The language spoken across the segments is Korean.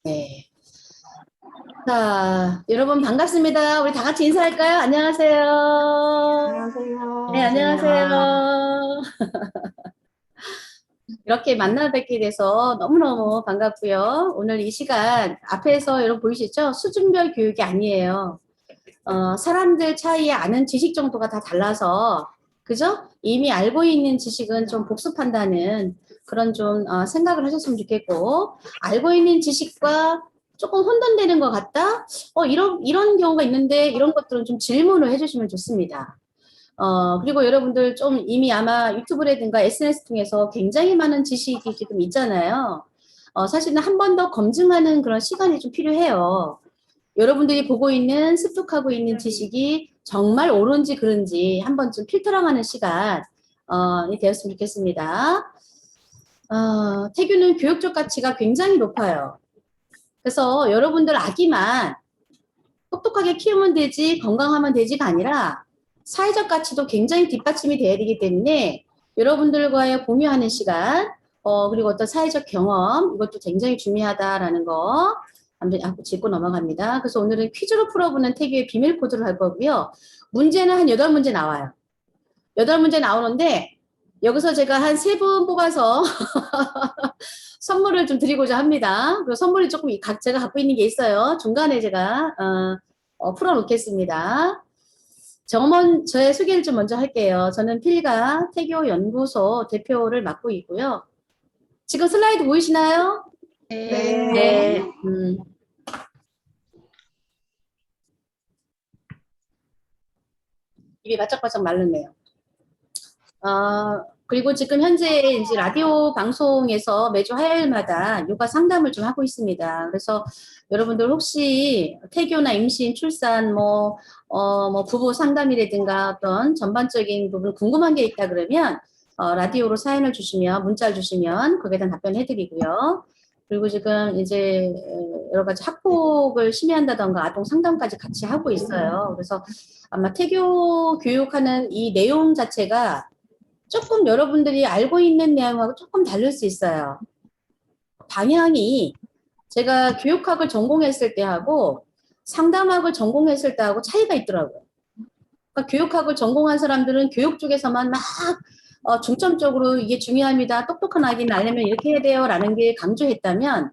네. 자, 여러분 반갑습니다. 우리 다 같이 인사할까요? 안녕하세요. 네, 안녕하세요. 안녕하세요. 이렇게 만나 뵙게 돼서 너무너무 반갑고요. 오늘 이 시간 앞에서 여러분 보이시죠? 수준별 교육이 아니에요. 사람들 차이에 아는 지식 정도가 다 달라서, 그죠? 이미 알고 있는 지식은 좀 복습한다는 그런 좀 생각을 하셨으면 좋겠고, 알고 있는 지식과 조금 혼돈되는 것 같다? 이런 경우가 있는데, 이런 것들은 좀 질문을 해주시면 좋습니다. 그리고 여러분들 좀 이미 아마 유튜브라든가 SNS 통해서 굉장히 많은 지식이 지금 있잖아요. 사실은 한 번 더 검증하는 그런 시간이 좀 필요해요. 여러분들이 보고 있는, 습득하고 있는 지식이 정말 옳은지 그른지 한 번쯤 필터링하는 시간이 되었으면 좋겠습니다. 태교는 교육적 가치가 굉장히 높아요. 그래서 여러분들 아기만 똑똑하게 키우면 되지, 건강하면 되지가 아니라 사회적 가치도 굉장히 뒷받침이 돼야 되기 때문에 여러분들과의 공유하는 시간, 그리고 어떤 사회적 경험, 이것도 굉장히 중요하다라는 거 한번 짚고 넘어갑니다. 그래서 오늘은 퀴즈로 풀어보는 태교의 비밀 코드를 할 거고요. 문제는 한 8문제 나와요. 8문제 나오는데 여기서 제가 한 3분 뽑아서 선물을 좀 드리고자 합니다. 그리고 선물이 조금 제가 갖고 있는 게 있어요. 중간에 제가 풀어놓겠습니다. 저의 소개를 좀 먼저 할게요. 저는 필가 태교 연구소 대표를 맡고 있고요. 지금 슬라이드 보이시나요? 네. 네. 입이 바짝바짝 마르네요. 그리고 지금 현재 이제 라디오 방송에서 매주 화요일마다 요가 상담을 좀 하고 있습니다. 그래서 여러분들 혹시 태교나 임신, 출산, 뭐 부부 상담이라든가 어떤 전반적인 부분 궁금한 게 있다 그러면 라디오로 사연을 주시면, 문자를 주시면 거기에 대한 답변 해드리고요. 그리고 지금 이제 여러 가지 학폭을 심의한다던가 아동 상담까지 같이 하고 있어요. 그래서 아마 태교 교육하는 이 내용 자체가 조금 여러분들이 알고 있는 내용하고 조금 다를 수 있어요. 방향이 제가 교육학을 전공했을 때하고 상담학을 전공했을 때하고 차이가 있더라고요. 그러니까 교육학을 전공한 사람들은 교육 쪽에서만 막 중점적으로 이게 중요합니다. 똑똑한 아기는 알려면 이렇게 해야 돼요. 라는 게 강조했다면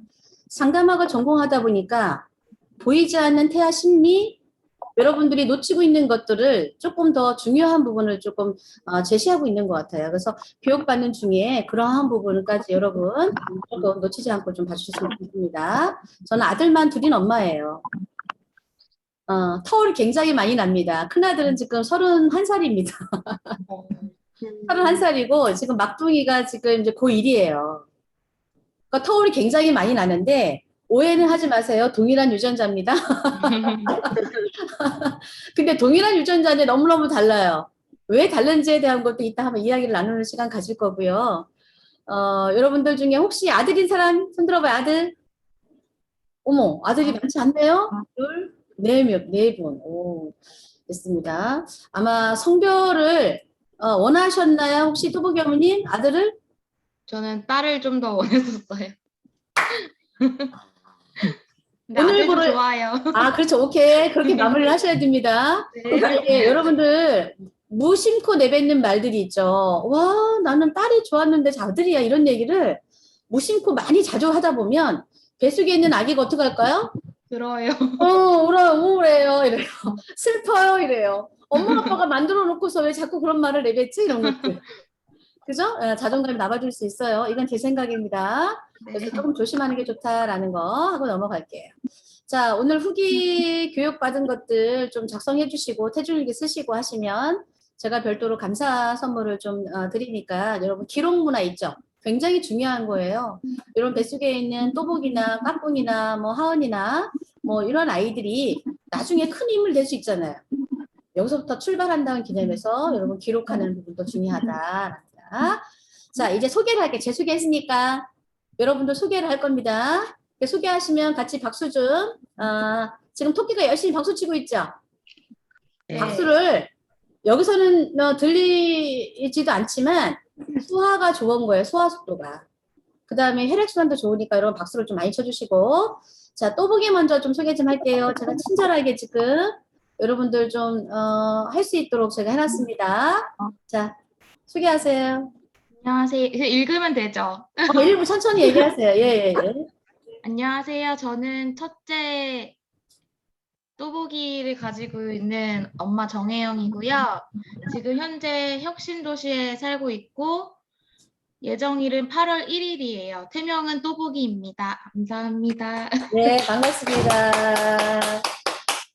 상담학을 전공하다 보니까 보이지 않는 태아 심리, 여러분들이 놓치고 있는 것들을 조금 더 중요한 부분을 조금 제시하고 있는 것 같아요. 그래서 교육받는 중에 그러한 부분까지 여러분 조금 놓치지 않고 좀 봐주셨으면 좋겠습니다. 저는 아들만 둘인 엄마예요. 터울이 굉장히 많이 납니다. 큰아들은 지금 31살입니다. 31살이고 지금 막둥이가 지금 이제 고1이에요. 그러니까 터울이 굉장히 많이 나는데 오해는 하지 마세요. 동일한 유전자입니다. 근데 동일한 유전자인데 너무너무 달라요. 왜 다른지에 대한 것도 이따 한번 이야기를 나누는 시간 가질 거고요. 여러분들 중에 혹시 아들인 사람 손 들어봐요. 아들. 어머, 아들이 많지 않네요. 둘, 네 분. 오, 됐습니다. 아마 성별을 원하셨나요? 혹시 뚜벅이 어머님 아들을? 저는 딸을 좀 더 원했었어요. 근데 오늘 아들도 보를 좋아요. 그렇죠. 오케이. 그렇게 마무리를 하셔야 됩니다. 네. 여러분들 무심코 내뱉는 말들이 있죠. 와, 나는 딸이 좋았는데 아들이야. 이런 얘기를 무심코 많이 자주 하다 보면 뱃속에 있는 아기가 어떻게 할까요? 들어요. 울어요, 우울해요. 이래요. 슬퍼요. 이래요. 엄마 아빠가 만들어 놓고서 왜 자꾸 그런 말을 내뱉지? 이런 것들. 그죠? 자존감이 나가줄 수 있어요. 이건 제 생각입니다. 그래서 네. 조금 조심하는 게 좋다라는 거 하고 넘어갈게요. 자, 오늘 후기 교육받은 것들 좀 작성해 주시고 태준일기 쓰시고 하시면 제가 별도로 감사 선물을 좀 드리니까 여러분 기록 문화 있죠? 굉장히 중요한 거예요. 이런 뱃속에 있는 또복이나 까꿍이나 뭐 하은이나 뭐 이런 아이들이 나중에 큰 인물 될 수 있잖아요. 여기서부터 출발한다는 개념에서 여러분 기록하는 부분도 중요하다. 자, 이제 소개를 할게요. 제 소개했으니까 여러분도 소개를 할 겁니다. 소개하시면 같이 박수 좀. 지금 토끼가 열심히 박수 치고 있죠? 네. 박수를 여기서는 들리지도 않지만 소화가 좋은 거예요. 소화 속도가. 그 다음에 혈액순환도 좋으니까 여러분 박수를 좀 많이 쳐주시고. 자, 또보기 먼저 좀 소개 좀 할게요. 제가 친절하게 지금 여러분들 좀, 할 수 있도록 제가 해놨습니다. 자, 소개하세요. 안녕하세요. 이제 읽으면 되죠? 일부 천천히 얘기하세요. 예, 예, 예. 안녕하세요. 저는 첫째 또보기를 가지고 있는 엄마 정혜영이고요. 지금 현재 혁신도시에 살고 있고 예정일은 8월 1일이에요. 태명은 또보기입니다. 감사합니다. 네, 반갑습니다.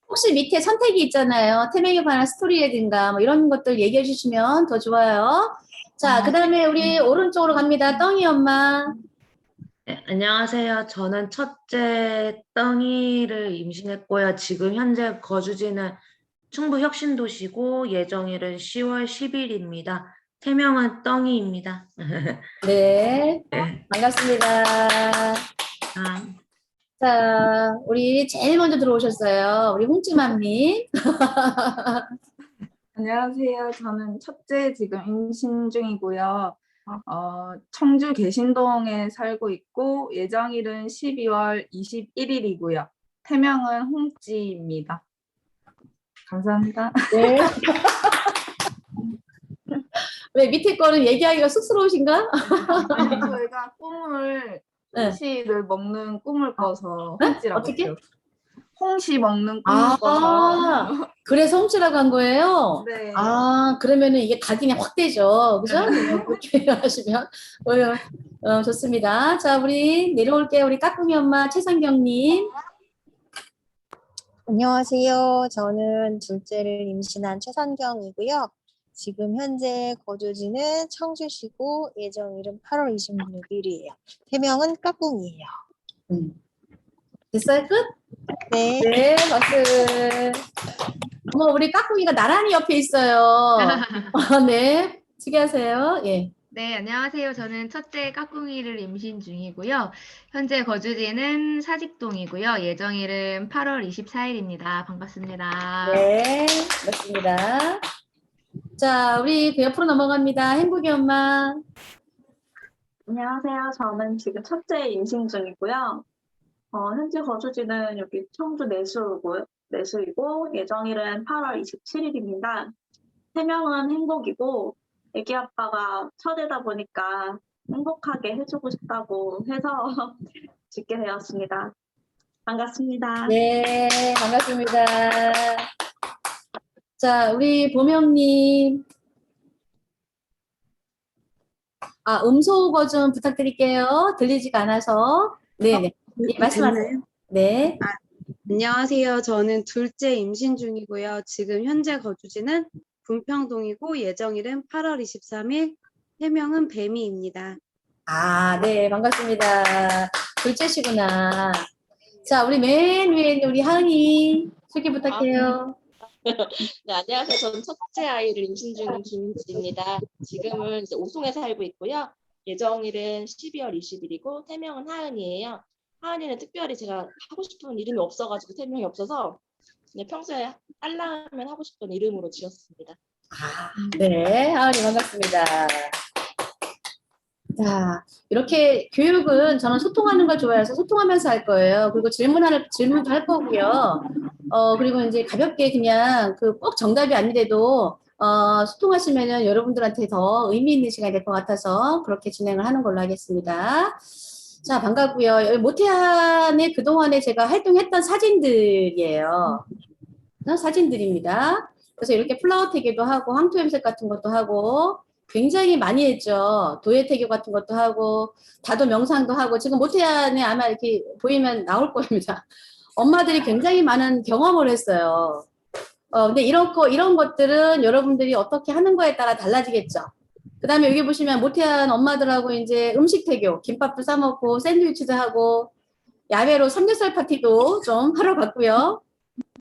혹시 밑에 선택이 있잖아요. 태명에 관한 스토리라든가 뭐 이런 것들 얘기해 주시면 더 좋아요. 자, 그 다음에 우리 오른쪽으로 갑니다. 떡이 엄마. 네, 안녕하세요. 저는 첫째 떡이를 임신했고요. 지금 현재 거주지는 충북 혁신도시고 예정일은 10월 10일입니다. 태명은 떡이입니다. 네, 네. 반갑습니다. 아, 자, 우리 제일 먼저 들어오셨어요. 우리 홍찌맘님. 안녕하세요. 저는 첫째 지금 임신 중이고요. 청주 계신동에 살고 있고 예정일은 12월 21일이고요. 태명은 홍찌입니다. 감사합니다. 네. 왜 밑에 거는 얘기하기가 쑥스러우신가? 아니, 저희가 꿈을 네. 홍시를 먹는 꿈을 꿔서 네? 홍찌라고 어떻게? 했어요. 홍시 먹는 꿈을 꿔서 그래서 홍찌라고 한 거예요? 네. 그러면은 이게 각인이 확 되죠. 그죠? 그렇게 하시면. 좋습니다. 자, 우리 내려올게요. 우리 까꿍이 엄마 최상경님. 안녕하세요. 저는 둘째를 임신한 최선경이고요. 지금 현재 거주지는 청주시고 예정일은 8월 26일이에요. 태명은 까꿍이에요. 됐어요? 끝? 네. 네, 박수. 어머, 우리 까꿍이가 나란히 옆에 있어요. 네, 소개하세요. 예. 네, 안녕하세요. 저는 첫째 까꿍이를 임신 중이고요. 현재 거주지는 사직동이고요. 예정일은 8월 24일입니다. 반갑습니다. 네, 맞습니다. 자, 우리 그 옆으로 넘어갑니다. 행복이 엄마. 안녕하세요. 저는 지금 첫째 임신 중이고요. 현재 거주지는 여기 청주 내수이고 예정일은 8월 27일입니다. 태명은 행복이고 애기 아빠가 첫애다 보니까 행복하게 해주고 싶다고 해서 짓게 되었습니다. 반갑습니다. 네, 반갑습니다. 자, 우리 보명님. 음소거 좀 부탁드릴게요. 들리지가 않아서. 네네. 예, 말씀하세요. 네. 안녕하세요. 저는 둘째 임신 중이고요. 지금 현재 거주지는 분평동이고 예정일은 8월 23일, 태명은 뱀이입니다. 네, 반갑습니다. 둘째시구나. 자, 우리 맨 위에 있는 우리 하은이 소개 부탁해요. 네, 안녕하세요. 저는 첫째 아이를 임신 중인 김은지입니다. 지금은 이제 오송에 살고 있고요. 예정일은 12월 20일이고 태명은 하은이에요. 하은이는 특별히 제가 하고 싶은 이름이 없어가지고 태명이 없어서 그냥 평소에 딸라면 하고 싶은 이름으로 지었습니다. 네, 하은이 반갑습니다. 자, 이렇게 교육은 저는 소통하는 걸 좋아해서 소통하면서 할 거예요. 그리고 질문도 할 거고요. 그리고 이제 가볍게 그냥 꼭 정답이 아니래도, 소통하시면은 여러분들한테 더 의미 있는 시간이 될 것 같아서 그렇게 진행을 하는 걸로 하겠습니다. 자, 반갑고요. 여기 모태안에 그동안에 제가 활동했던 사진들이에요. 사진들입니다. 그래서 이렇게 플라워 태교도 하고, 황토 염색 같은 것도 하고, 굉장히 많이 했죠. 도예 태교 같은 것도 하고, 다도 명상도 하고, 지금 모태안에 아마 이렇게 보이면 나올 겁니다. 엄마들이 굉장히 많은 경험을 했어요. 근데 이런 것들은 여러분들이 어떻게 하는 거에 따라 달라지겠죠. 그 다음에 여기 보시면 모태안 엄마들하고 이제 음식 태교, 김밥도 싸먹고, 샌드위치도 하고, 야외로 삼겹살 파티도 좀 하러 갔고요.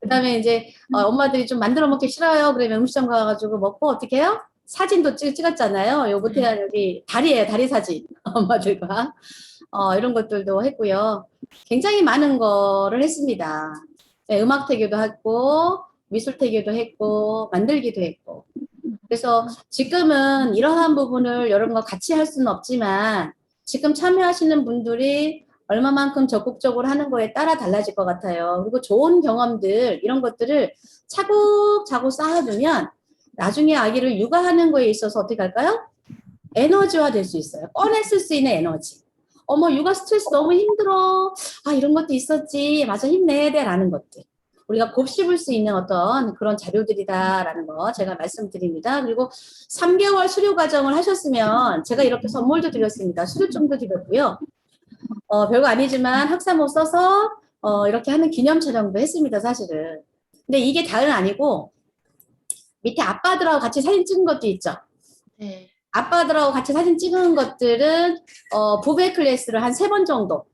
그 다음에 이제 엄마들이 좀 만들어 먹기 싫어요. 그러면 음식점 가가지고 먹고 어떻게 해요? 사진도 찍었잖아요. 요 모태안 여기 다리예요. 다리 사진. 엄마들과. 이런 것들도 했고요. 굉장히 많은 거를 했습니다. 네, 음악 태교도 했고, 미술 태교도 했고, 만들기도 했고. 그래서 지금은 이러한 부분을 여러분과 같이 할 수는 없지만, 지금 참여하시는 분들이 얼마만큼 적극적으로 하는 거에 따라 달라질 것 같아요. 그리고 좋은 경험들, 이런 것들을 차곡차곡 쌓아두면 나중에 아기를 육아하는 거에 있어서 어떻게 할까요? 에너지화 될 수 있어요. 꺼내 쓸 수 있는 에너지. 어머, 육아 스트레스 너무 힘들어. 아, 이런 것도 있었지. 맞아, 힘내야 돼. 라는 것들. 우리가 곱씹을 수 있는 어떤 그런 자료들이다라는 거 제가 말씀드립니다. 그리고 3개월 수료 과정을 하셨으면 제가 이렇게 선물도 드렸습니다. 수료증도 드렸고요. 별거 아니지만 학사모 써서 이렇게 하는 기념 촬영도 했습니다, 사실은. 근데 이게 다는 아니고 밑에 아빠들하고 같이 사진 찍은 것도 있죠. 네. 아빠들하고 같이 사진 찍은 것들은 부배 클래스를 한 3번 정도,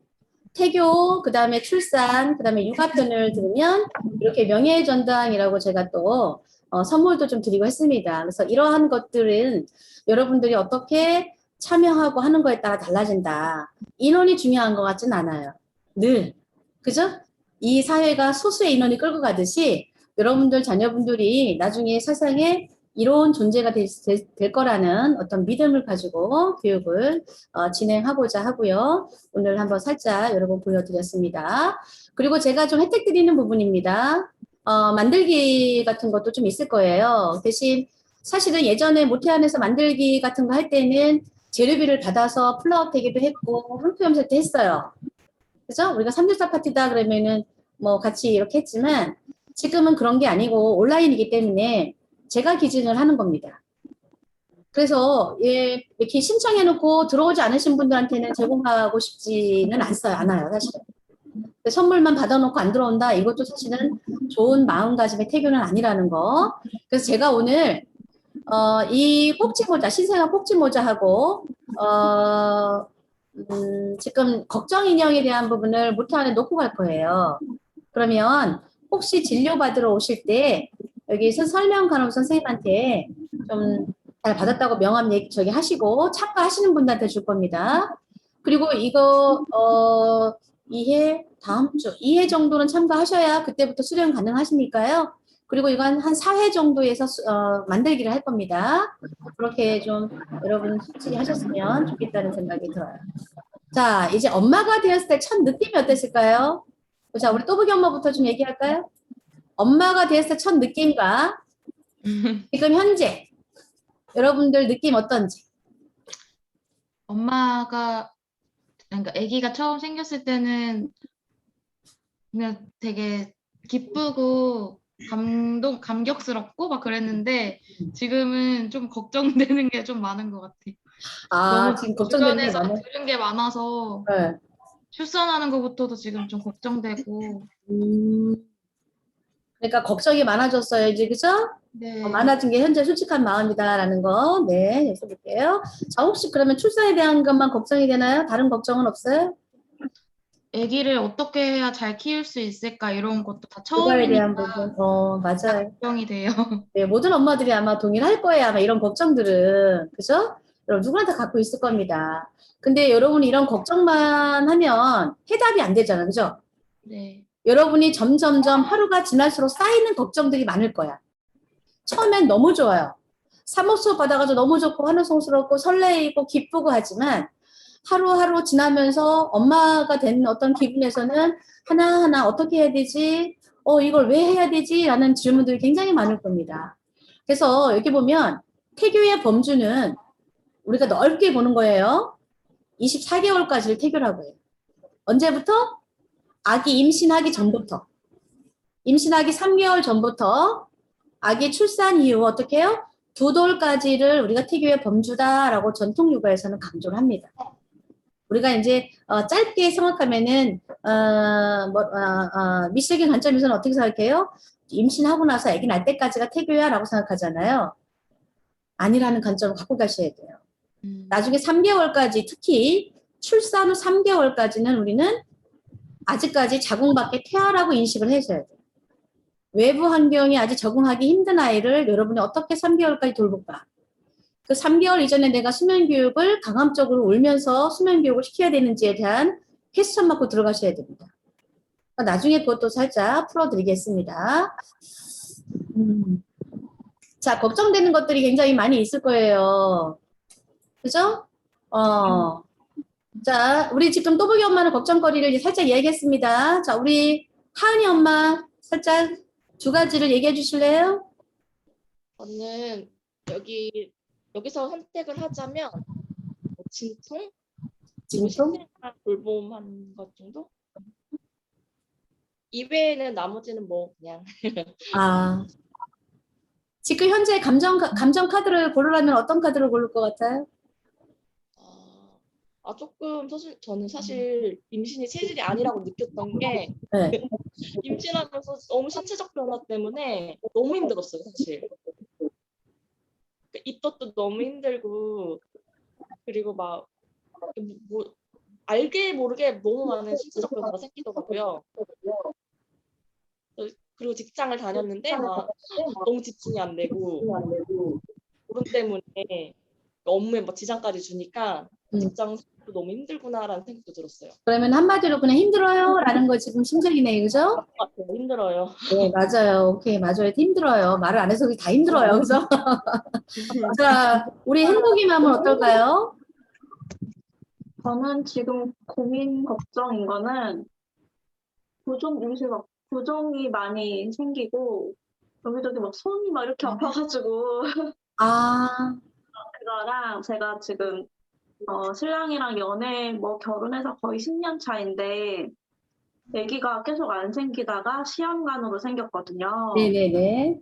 태교, 그 다음에 출산, 그 다음에 육아편을 들으면 이렇게 명예전당이라고 제가 또 선물도 좀 드리고 했습니다. 그래서 이러한 것들은 여러분들이 어떻게 참여하고 하는 거에 따라 달라진다. 인원이 중요한 것 같진 않아요. 늘. 그죠? 이 사회가 소수의 인원이 끌고 가듯이 여러분들 자녀분들이 나중에 세상에 이로운 존재가 될 거라는 어떤 믿음을 가지고 교육을 진행하고자 하고요. 오늘 한번 살짝 여러분 보여드렸습니다. 그리고 제가 좀 혜택 드리는 부분입니다. 만들기 같은 것도 좀 있을 거예요. 대신 사실은 예전에 모태안에서 만들기 같은 거 할 때는 재료비를 받아서 플라워 태기도 했고 한표 염색도 했어요. 그죠? 우리가 3대4 파티다 그러면은 뭐 같이 이렇게 했지만 지금은 그런 게 아니고 온라인이기 때문에 제가 기증을 하는 겁니다. 그래서 이렇게 신청해놓고 들어오지 않으신 분들한테는 제공하고 싶지는 않아요, 사실은. 선물만 받아놓고 안 들어온다, 이것도 사실은 좋은 마음가짐의 태교는 아니라는 거. 그래서 제가 오늘 이 꼭지모자, 신생아 꼭지모자하고 지금 걱정 인형에 대한 부분을 모태안에 놓고 갈 거예요. 그러면 혹시 진료받으러 오실 때 여기서 설명 간호사 선생님한테 좀 잘 받았다고 명함 저기 하시고 참가하시는 분들한테 줄 겁니다. 그리고 이거 다음 주 2회 정도는 참가하셔야 그때부터 수령 가능하시니까요. 그리고 이건 한 4회 정도에서 만들기를 할 겁니다. 그렇게 좀 여러분 솔직히 하셨으면 좋겠다는 생각이 들어요. 자, 이제 엄마가 되었을 때 첫 느낌이 어땠을까요? 자, 우리 또보기 엄마부터 좀 얘기할까요? 엄마가 되었을 때 첫 느낌과 지금 현재 여러분들 느낌 어떤지. 그러니까 아기가 처음 생겼을 때는 그냥 되게 기쁘고 감격스럽고 막 그랬는데 지금은 좀 걱정되는 게 좀 많은 것 같아요. 너무 지금 걱정되는 게 주변에서 많아요? 들은 게 많아서 네. 출산하는 것부터도 지금 좀 걱정되고. 그러니까 걱정이 많아졌어요, 이제, 그죠? 네. 많아진 게 현재 솔직한 마음이다라는 거, 네, 여쭤볼게요. 자, 혹시 그러면 출산에 대한 것만 걱정이 되나요? 다른 걱정은 없어요? 아기를 어떻게 해야 잘 키울 수 있을까 이런 것도 다 그거에 대한 처음이니까 부분, 다 맞아요. 걱정이 돼요. 네, 모든 엄마들이 아마 동의를 할 거예요. 아마 이런 걱정들은. 그죠? 여러분, 누구나 다 갖고 있을 겁니다. 근데 여러분이 이런 걱정만 하면 해답이 안 되잖아요. 그죠? 네. 여러분이 점점점 하루가 지날수록 쌓이는 걱정들이 많을 거야. 처음엔 너무 좋아요. 사목 수업 받아가지고 너무 좋고 환호성스럽고 설레이고 기쁘고 하지만 하루하루 지나면서 엄마가 된 어떤 기분에서는 하나하나 어떻게 해야 되지? 이걸 왜 해야 되지? 라는 질문들이 굉장히 많을 겁니다. 그래서 여기 보면 태교의 범주는 우리가 넓게 보는 거예요. 24개월까지를 태교라고 해요. 언제부터? 아기 임신하기 전부터. 임신하기 3개월 전부터 아기 출산 이후 어떻게 해요? 2돌까지를 우리가 태교의 범주다라고 전통 육아에서는 강조를 합니다. 우리가 이제 짧게 생각하면은 미식의 관점에서는 어떻게 생각해요? 임신하고 나서 아기 날 때까지가 태교야라고 생각하잖아요. 아니라는 관점을 갖고 가셔야 돼요. 나중에 3개월까지 특히 출산 후 3개월까지는 우리는 아직까지 자궁 밖에 태아라고 인식을 해줘야 돼요. 외부 환경에 아직 적응하기 힘든 아이를 여러분이 어떻게 3개월까지 돌볼까? 그 3개월 이전에 내가 수면교육을 강압적으로 울면서 수면교육을 시켜야 되는지에 대한 퀘스천 맞고 들어가셔야 됩니다. 나중에 그것도 살짝 풀어드리겠습니다. 자, 걱정되는 것들이 굉장히 많이 있을 거예요. 그죠? 자, 우리 지금 또보기 엄마는 걱정거리를 살짝 이야기했습니다. 자, 우리 하은이 엄마 살짝 두 가지를 얘기해 주실래요? 저는 여기서 선택을 하자면 진통? 그리고 진통? 신생아 돌봄한 것 정도? 이외에는 나머지는 뭐 그냥 아, 지금 현재 감정 카드를 고르려면 어떤 카드를 고를 것 같아요? 조금 저는 사실 임신이 체질이 아니라고 느꼈던 게 네. 임신하면서 너무 신체적 변화 때문에 너무 힘들었어요, 사실. 입덧도 너무 힘들고 그리고 막 뭐 알게 모르게 너무 많은 신체적 변화가 생기더라고요. 그리고 직장을 다녔는데 막 너무 집중이 안 되고 그런 때문에 업무에 막 지장까지 주니까 직장 생활도 너무 힘들구나라는 생각도 들었어요. 그러면 한마디로 그냥 힘들어요? 라는 거 지금 심정이네요. 그죠? 힘들어요. 네, 맞아요. 오케이, 맞아요. 힘들어요. 말을 안 해서 다 힘들어요. 그죠? 자, 우리 행복이 마음은 어떨까요? 저는 지금 고민 걱정인 거는 부종이 많이 생기고 여기저기 막 손이 막 이렇게 아파가지고 아, 그거랑 제가 지금 신랑이랑 결혼해서 거의 10년 차인데 아기가 계속 안 생기다가 시험관으로 생겼거든요. 네네네.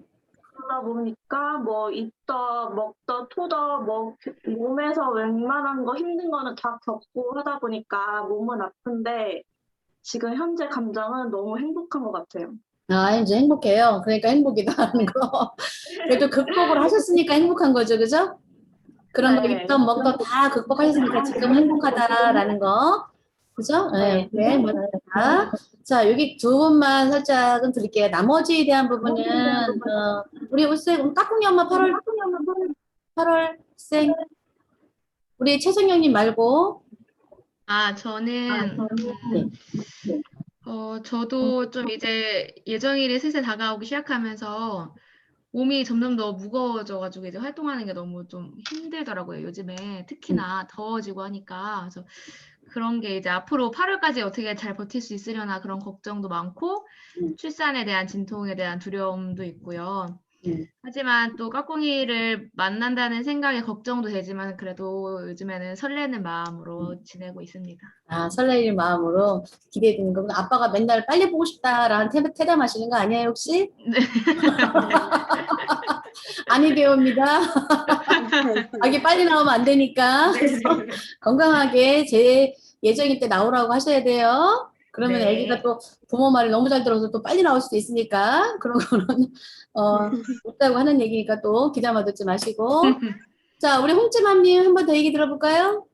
그러다 보니까 뭐 입덧, 먹덧, 토덧, 뭐 몸에서 웬만한 거 힘든 거는 다 겪고 하다 보니까 몸은 아픈데 지금 현재 감정은 너무 행복한 것 같아요. 아, 이제 행복해요. 그러니까 행복이다 하는 거. 그래도 극복을 하셨으니까 행복한 거죠. 그죠? 그런 거 네. 입덧, 먹덧 다 극복하셨으니까 지금 행복하다라는 거. 그죠? 네, 네, 맞습니다. 자, 여기 두 분만 살짝은 드릴게요. 나머지에 대한 부분은, 우리 까꿍이 엄마 8월생. 우리 최성영님 말고. 저는 네. 저도 좀 이제 예정일이 슬슬 다가오기 시작하면서 몸이 점점 더 무거워져가지고 이제 활동하는 게 너무 좀 힘들더라고요. 요즘에 특히나 더워지고 하니까. 그래서 그런 게 이제 앞으로 8월까지 어떻게 잘 버틸 수 있으려나 그런 걱정도 많고 출산에 대한 진통에 대한 두려움도 있고요. 하지만 또 까꿍이를 만난다는 생각에 걱정도 되지만 그래도 요즘에는 설레는 마음으로 지내고 있습니다. 아, 설레이는 마음으로 기대되는 거구나. 아빠가 맨날 빨리 보고 싶다라는 태담하시는 거 아니에요, 혹시? 네. 아니 되옵니다. 아기 빨리 나오면 안 되니까. 건강하게 제 예정일 때 나오라고 하셔야 돼요. 그러면 네. 아기가 또 부모 말을 너무 잘 들어서 또 빨리 나올 수도 있으니까 그런 거는 못다고 하는 얘기니까 또 기다려 듣지 마시고. 자, 우리 홍찌맘님 한 번 더 얘기 들어볼까요?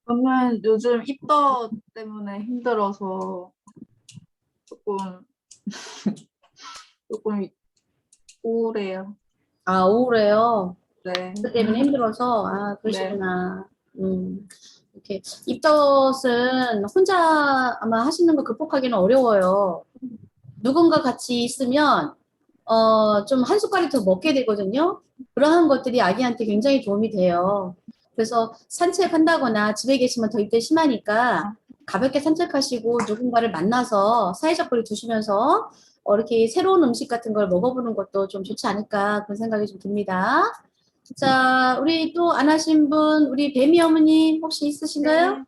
저는 요즘 입덧 때문에 힘들어서 조금 우울해요. 아, 우울해요. 네. 그 때문에 힘들어서 그러시구나. 이렇게 입덧은 혼자 아마 하시는 거 극복하기는 어려워요. 누군가 같이 있으면 좀 한 숟갈이 더 먹게 되거든요. 그러한 것들이 아기한테 굉장히 도움이 돼요. 그래서 산책한다거나 집에 계시면 더 입덧 심하니까 가볍게 산책하시고 누군가를 만나서 사회적 거리 두시면서 이렇게 새로운 음식 같은 걸 먹어보는 것도 좀 좋지 않을까 그런 생각이 좀 듭니다. 자, 우리 또 안 하신 분, 우리 뱀이 어머니 혹시 있으신가요?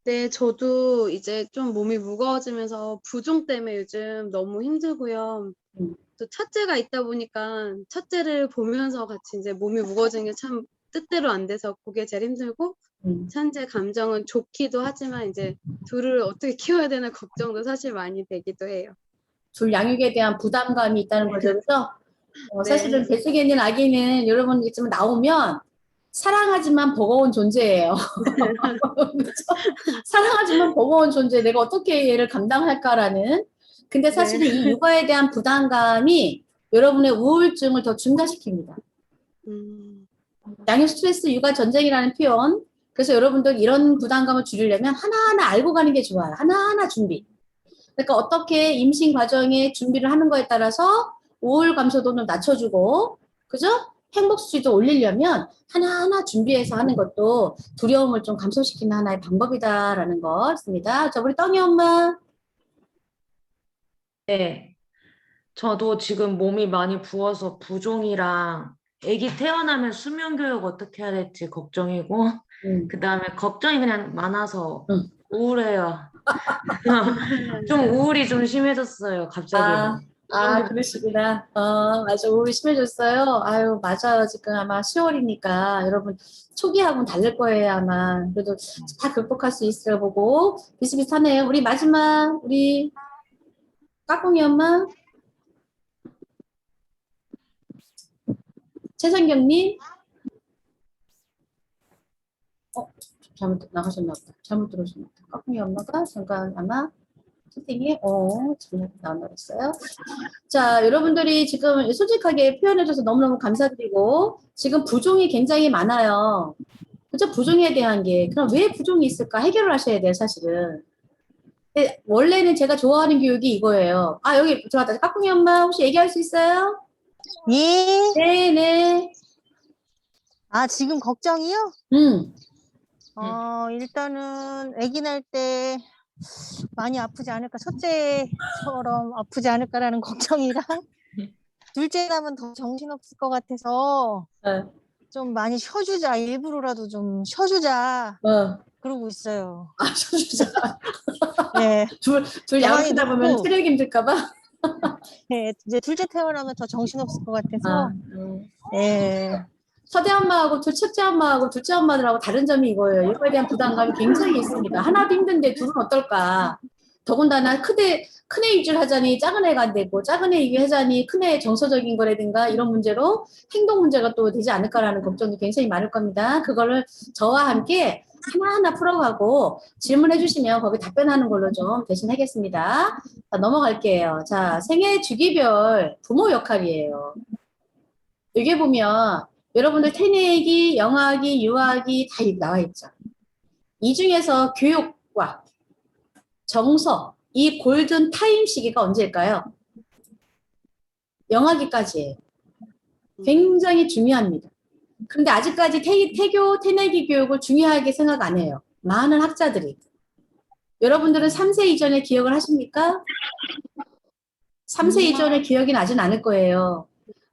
네, 저도 이제 좀 몸이 무거워지면서 부종 때문에 요즘 너무 힘들고요. 또 첫째가 있다 보니까 첫째를 보면서 같이 이제 몸이 무거워지는 게 참 뜻대로 안 돼서 그게 제일 힘들고 현재 감정은 좋기도 하지만 이제 둘을 어떻게 키워야 되나 걱정도 사실 많이 되기도 해요. 둘 양육에 대한 부담감이 있다는 거죠, 그렇죠? 네. 사실은 뱃속에 있는 아기는 여러분 있지만 나오면 사랑하지만 버거운 존재예요. 그렇죠? 사랑하지만 버거운 존재, 내가 어떻게 얘를 감당할까라는. 근데 사실은 이 육아에 대한 부담감이 여러분의 우울증을 더 증가시킵니다. 양육 스트레스 육아 전쟁이라는 표현. 그래서 여러분들 이런 부담감을 줄이려면 하나하나 알고 가는 게 좋아요. 하나하나 준비. 그러니까 어떻게 임신 과정에 준비를 하는 거에 따라서 우울 감소도는 낮춰주고, 그죠? 행복수치도 올리려면 하나하나 준비해서 하는 것도 두려움을 좀 감소시키는 하나의 방법이다라는 거 있습니다. 자, 우리 떡이 엄마. 네. 저도 지금 몸이 많이 부어서 부종이랑 아기 태어나면 수면 교육 어떻게 해야 될지 걱정이고, 그다음에 걱정이 그냥 많아서 응. 우울해요. 좀 우울이 좀 심해졌어요, 갑자기. 그러시구나. 맞아. 우울이 심해졌어요. 아유, 맞아요. 지금 아마 10월이니까 여러분 초기하고는 다를 거예요, 아마. 그래도 다 극복할 수 있을 보고 비슷비슷하네요. 우리 마지막, 우리 까꿍이 엄마. 최선경님. 잘못 나가셨나 보다. 잘못 들어오셨나 보다. 까꿍이 엄마가 잠깐 아마 채팅에 잘못 나왔어요. 자, 여러분들이 지금 솔직하게 표현해줘서 너무너무 감사드리고 지금 부종이 굉장히 많아요. 그죠? 부종에 대한 게 그럼 왜 부종이 있을까 해결을 하셔야 돼요, 사실은. 근데 원래는 제가 좋아하는 교육이 이거예요. 여기 들어왔다. 까꿍이 엄마 혹시 얘기할 수 있어요? 예. 네네. 지금 걱정이요? 음. 일단은 아기 날 때 많이 아프지 않을까, 첫째처럼 아프지 않을까라는 걱정이랑 둘째 나면 더 정신없을 것 같아서 좀 많이 쉬어주자, 일부러라도 좀 쉬어주자 그러고 있어요. 쉬어주자. 네. 둘 양육하다 보면 체력이 힘들까봐. 네, 이제 둘째 태어나면 더 정신없을 것 같아서. 네. 첫째 엄마하고 첫째 엄마하고 둘째 엄마들하고 다른 점이 이거예요. 이거에 대한 부담감이 굉장히 있습니다. 하나도 힘든데 둘은 어떨까? 더군다나 큰 애 위주로 하자니 작은 애가 안 되고 작은 애 위주하자니 큰 애 정서적인 거라든가 이런 문제로 행동 문제가 또 되지 않을까라는 걱정도 굉장히 많을 겁니다. 그거를 저와 함께 하나하나 풀어가고 질문해 주시면 거기 답변하는 걸로 좀 대신하겠습니다. 자, 넘어갈게요. 자, 생애 주기별 부모 역할이에요. 여기 보면 여러분들 태내기, 영아기, 유아기 다 나와 있죠. 이 중에서 교육과 정서, 이 골든 타임 시기가 언제일까요? 영아기까지예요. 굉장히 중요합니다. 그런데 아직까지 태교, 태내기 교육을 중요하게 생각 안 해요. 많은 학자들이. 여러분들은 3세 이전의 기억을 하십니까? 3세 이전의 기억이 나진 않을 거예요.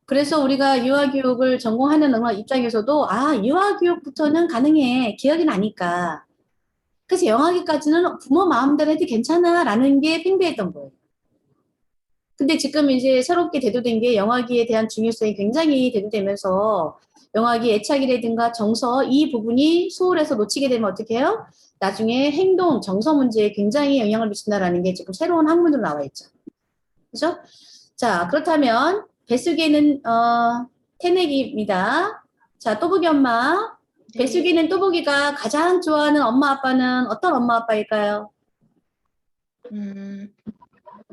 그래서 우리가 유아교육을 전공하는 입장에서도 유아교육부터는 가능해. 기억이 나니까. 그래서 영아기까지는 부모 마음대로 해도 괜찮아 라는 게 팽배했던 거예요. 근데 지금 이제 새롭게 대두된 게 영아기에 대한 중요성이 굉장히 대두되면서 영아기 애착이라든가 정서 이 부분이 소홀해서 놓치게 되면 어떻게 해요? 나중에 행동, 정서 문제에 굉장히 영향을 미친다라는 게 지금 새로운 학문으로 나와 있죠. 그죠? 자, 그렇다면 뱃속에는 태내기입니다. 자, 또보기 엄마. 뱃속에는 또보기가 가장 좋아하는 엄마 아빠는 어떤 엄마 아빠일까요?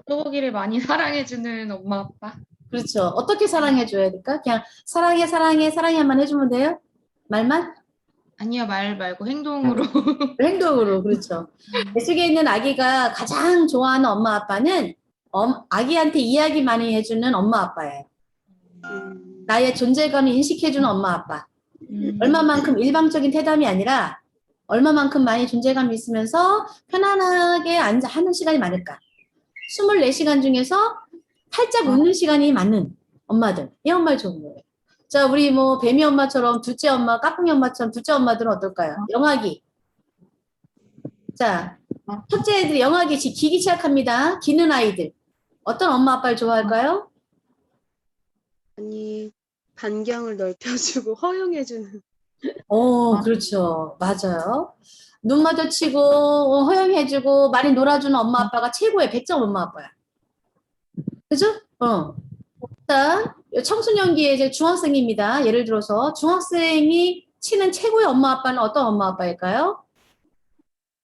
또보기를 많이 사랑해주는 엄마 아빠. 그렇죠. 어떻게 사랑해줘야 될까? 그냥 사랑해 사랑해 사랑해만 해주면 돼요? 말만? 아니요, 말 말고 행동으로. 행동으로. 그렇죠. 뱃속에 있는 아기가 가장 좋아하는 엄마 아빠는 아기한테 이야기 많이 해주는 엄마 아빠예요. 나의 존재감을 인식해주는 엄마 아빠. 얼마만큼 일방적인 태담이 아니라 얼마만큼 많이 존재감이 있으면서 편안하게 앉아 하는 시간이 많을까. 24시간 중에서 활짝 웃는 시간이 많은 엄마들. 이 엄마를 좋은 거예요. 자, 우리 뭐 뱀이 엄마처럼 둘째 엄마, 까꿍이 엄마처럼 둘째 엄마들은 어떨까요? 영아기. 자, 첫째 애들이 영아기 기기 시작합니다. 기는 아이들. 어떤 엄마 아빠를 좋아할까요? 아니, 반경을 넓혀주고 허용해주는. 그렇죠. 맞아요. 눈 마주치고 허용해주고 많이 놀아주는 엄마 아빠가 최고의 100점 엄마 아빠야. 그죠? 일단 청소년기에 이제 중학생입니다. 예를 들어서 중학생이 치는 최고의 엄마 아빠는 어떤 엄마 아빠일까요?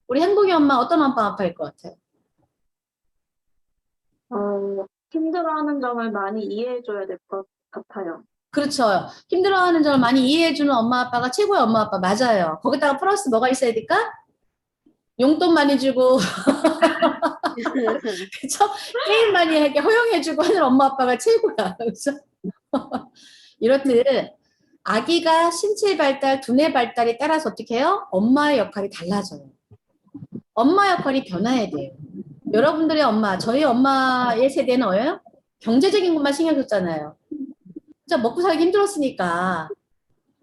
우리 행복이 엄마 어떤 엄마 아빠일 것 같아요? 힘들어하는 점을 많이 이해해줘야 될 것 같아요. 그렇죠. 힘들어하는 점을 많이 이해해주는 엄마 아빠가 최고의 엄마 아빠 맞아요. 거기다가 플러스 뭐가 있어야 될까? 용돈 많이 주고 그렇죠? 게임 많이 하게 허용해주고 하는 엄마 아빠가 최고야. 그렇죠? 이렇듯 아기가 신체 발달, 두뇌 발달에 따라서 어떻게 해요? 엄마의 역할이 달라져요. 엄마 역할이 변화해야 돼요. 여러분들의 엄마, 저희 엄마의 세대는 뭐예요? 경제적인 것만 신경 썼잖아요. 진짜 먹고 살기 힘들었으니까.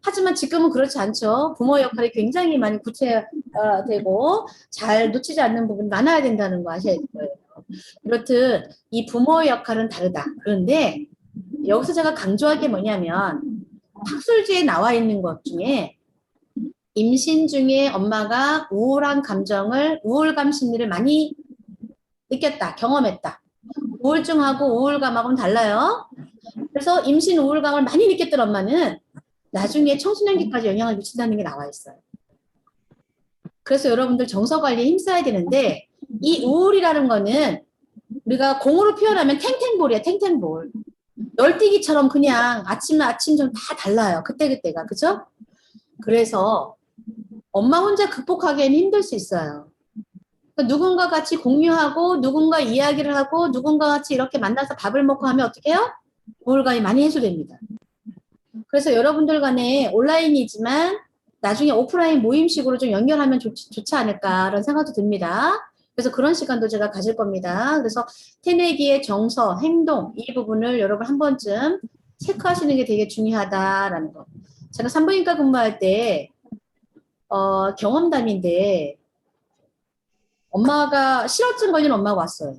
하지만 지금은 그렇지 않죠. 부모 역할이 굉장히 많이 구체화되고 잘 놓치지 않는 부분이 많아야 된다는 거 아셔야 돼요. 이렇듯 이 부모의 역할은 다르다. 그런데 여기서 제가 강조할 게 뭐냐면 학술지에 나와 있는 것 중에 임신 중에 엄마가 우울한 감정을, 우울감 심리를 많이 느꼈다, 경험했다. 우울증하고 우울감하고는 달라요. 그래서 임신 우울감을 많이 느꼈던 엄마는 나중에 청소년기까지 영향을 미친다는 게 나와 있어요. 그래서 여러분들 정서 관리에 힘써야 되는데 이 우울이라는 거는 우리가 공으로 표현하면 탱탱볼이야, 탱탱볼. 널뛰기처럼 그냥 아침 좀 다 달라요. 그때가. 그죠? 그래서 엄마 혼자 극복하기에는 힘들 수 있어요. 그러니까 누군가 같이 공유하고 누군가 이야기를 하고 누군가 같이 이렇게 만나서 밥을 먹고 하면 어떻게 해요? 우울감이 많이 해소됩니다. 그래서 여러분들 간에 온라인이지만 나중에 오프라인 모임식으로 좀 연결하면 좋지 않을까라는 생각도 듭니다. 그래서 그런 시간도 제가 가질 겁니다. 그래서 새내기의 정서, 행동 이 부분을 여러분 한 번쯤 체크하시는 게 되게 중요하다라는 거. 제가 산부인과 근무할 때 경험담인데 엄마가 실어증 걸린 엄마가 왔어요.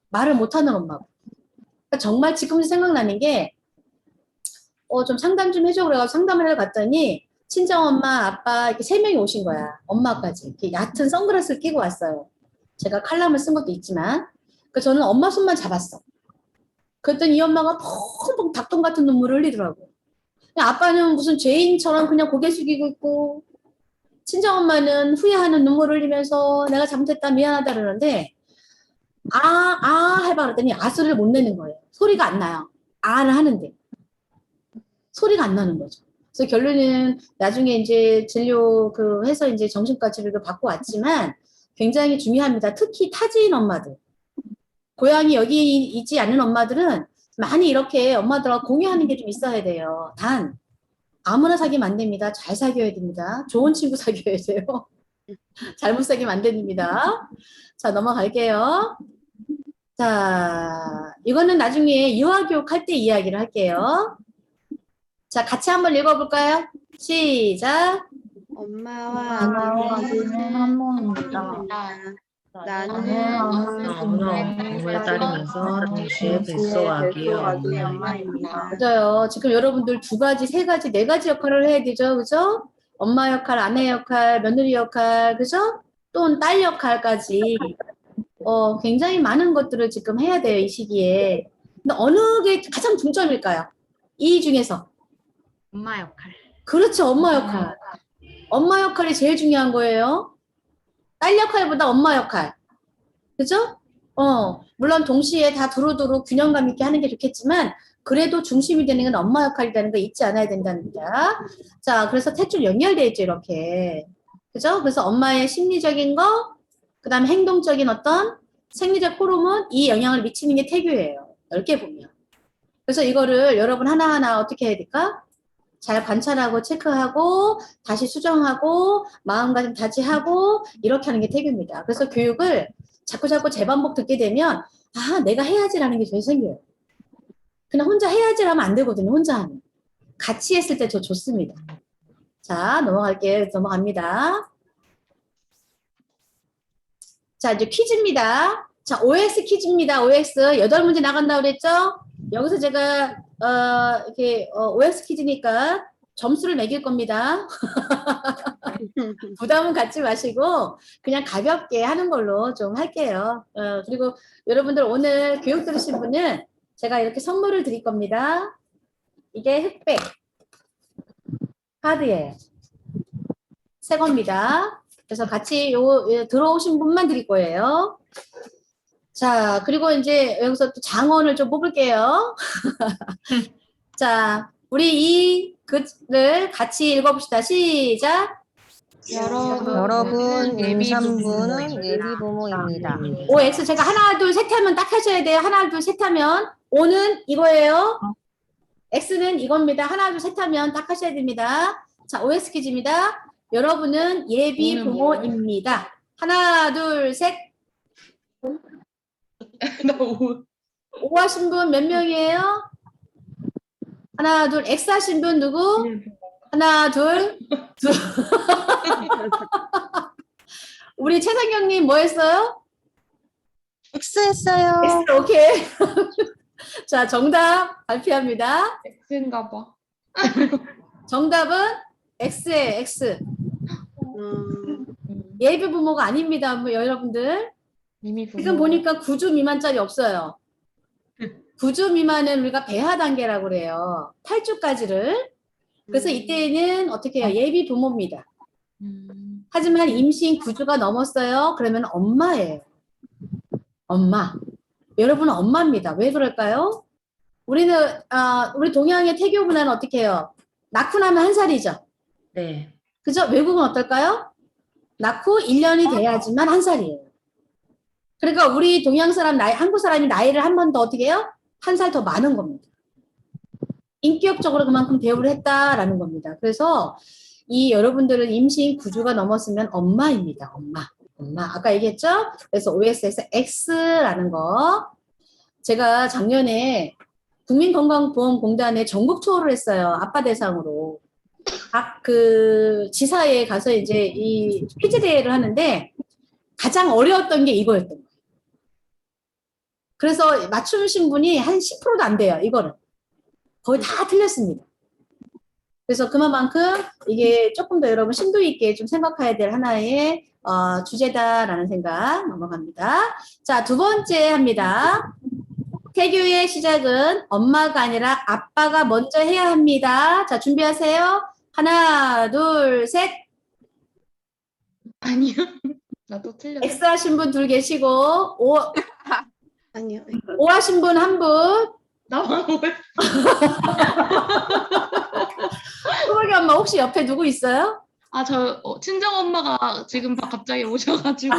말을 못하는 엄마가. 그러니까 정말 지금 생각나는 게 좀 상담 좀 해줘 그래가지고 상담을 하러 갔더니 친정엄마, 아빠 이렇게 3명이 오신 거야. 엄마까지. 이렇게 얕은 선글라스를 끼고 왔어요. 제가 칼럼을 쓴 것도 있지만 그래서 저는 엄마 손만 잡았어. 그랬더니 이 엄마가 펑펑 닭똥 같은 눈물을 흘리더라고. 아빠는 무슨 죄인처럼 그냥 고개 숙이고 있고 친정엄마는 후회하는 눈물을 흘리면서 내가 잘못했다 미안하다 그러는데 해봐 그랬더니 소리를 못 내는 거예요. 소리가 안 나요. 아는 하는데 소리가 안 나는 거죠. 그래서 결론은 나중에 이제 진료 해서 이제 정신과 치료를 받고 왔지만 굉장히 중요합니다. 특히 타지인 엄마들. 고향이 여기 있지 않은 엄마들은 많이 이렇게 엄마들하고 공유하는 게 좀 있어야 돼요. 단 아무나 사귀면 안 됩니다. 잘 사귀어야 됩니다. 좋은 친구 사귀어야 돼요. 잘못 사귀면 안 됩니다. 자, 넘어갈게요. 자, 이거는 나중에 유아교육 할 때 이야기를 할게요. 자, 같이 한번 읽어볼까요? 시작. 엄마와 아기는 한 몸입니다. 나는 몸을 따르면서 동시에 뱃속 아기의 엄마입니다. 맞아요. 지금 여러분들 2가지, 3가지, 4가지 역할을 해야 되죠. 그죠? 엄마 역할, 아내 역할, 며느리 역할, 그죠? 또는 딸 역할까지. 굉장히 많은 것들을 지금 해야 돼요. 이 시기에. 근데 어느 게 가장 중점일까요? 이 중에서. 엄마 역할. 그렇죠. 엄마 역할. 엄마 역할이 제일 중요한 거예요. 딸 역할보다 엄마 역할. 그죠? 물론 동시에 다 두루두루 균형감 있게 하는 게 좋겠지만 그래도 중심이 되는 건 엄마 역할이라는 거 잊지 않아야 된답니다. 자, 그래서 탯줄 연결돼 있죠, 이렇게. 그죠? 그래서 엄마의 심리적인 거, 그 다음에 행동적인 어떤 생리적 호르몬, 이 영향을 미치는 게 태교예요. 넓게 보면. 그래서 이거를 여러분 하나하나 어떻게 해야 될까? 잘 관찰하고 체크하고 다시 수정하고 마음가짐 다지하고 이렇게 하는 게 태교입니다. 그래서 교육을 자꾸 재반복 듣게 되면 내가 해야지라는 게 저희 생겨요. 그냥 혼자 해야지라면 안 되거든요. 혼자 하면. 같이 했을 때 더 좋습니다. 자, 넘어갑니다. 자, 이제 퀴즈입니다. 자, OX 퀴즈입니다. OX 8문제 나간다고 그랬죠? 여기서 제가 이렇게 OX 퀴즈니까 점수를 매길 겁니다. 부담은 갖지 마시고 그냥 가볍게 하는 걸로 좀 할게요. 그리고 여러분들 오늘 교육 들으신 분은 제가 이렇게 선물을 드릴 겁니다. 이게 흑백 카드예요. 새 겁니다. 그래서 같이 들어오신 분만 드릴 거예요. 자, 그리고 이제 여기서 또 장원을 좀 뽑을게요. 자, 우리 이 글을 같이 읽어봅시다. 시작. 여러분, 임산부는 예비부모입니다. OX 제가 하나, 둘, 셋 하면 딱 하셔야 돼요. 하나, 둘, 셋 하면. O는 이거예요. X는 이겁니다. 하나, 둘, 셋 하면 딱 하셔야 됩니다. 자, OX 퀴즈입니다. 여러분은 예비 오는 뭐예요? 부모입니다. 하나, 둘, 셋. 나 오. O 하신 분 몇 명이에요? 하나, 둘. X 하신 분 누구? 하나, 둘. 둘. 우리 최상경님 뭐 했어요? X 했어요. X, 오케이. 자, 정답 발표합니다. X인가 봐. 정답은 X예요, X. 예비 부모가 아닙니다, 뭐, 여러분들. 이미 부모. 지금 보니까 9주 미만짜리 없어요. 9주 미만은 우리가 배하 단계라고 그래요. 8주까지를. 그래서 이때는 어떻게 해요? 예비 부모입니다. 하지만 임신 9주가 넘었어요. 그러면 엄마예요. 엄마. 여러분은 엄마입니다. 왜 그럴까요? 우리는 우리 동양의 태교 문화는 어떻게 해요? 낳고 나면 1살이죠. 네. 그죠? 외국은 어떨까요? 낳고 1년이 돼야지만 1살이에요. 그러니까 우리 동양 사람 한국 사람이 나이를 한 번 더 어떻게 해요? 1살 더 많은 겁니다. 인격적으로 그만큼 대우를 했다라는 겁니다. 그래서 이 여러분들은 임신 9주가 넘었으면 엄마입니다. 엄마. 아까 얘기했죠? 그래서 OS에서 X라는 거. 제가 작년에 국민건강보험공단에 전국 투어를 했어요. 아빠 대상으로. 각 그 지사에 가서 이제 이 퀴즈 대회를 하는데 가장 어려웠던 게 이거였던 거예요. 그래서 맞추신 분이 한 10%도 안 돼요. 이거는. 거의 다 틀렸습니다. 그래서 그만큼 이게 조금 더 여러분 심도 있게 좀 생각해야 될 하나의 주제다라는 생각 넘어갑니다. 자, 두 번째 합니다. 태교의 시작은 엄마가 아니라 아빠가 먼저 해야 합니다. 자, 준비하세요. 하나, 둘, 셋. 아니요. 나 또 틀렸어. X 하신 분 둘 계시고, 아니요. O 하신 분 한 분. 나만 왜? 소박이 엄마 혹시 옆에 누구 있어요? 저 친정 엄마가 지금 갑자기 오셔가지고.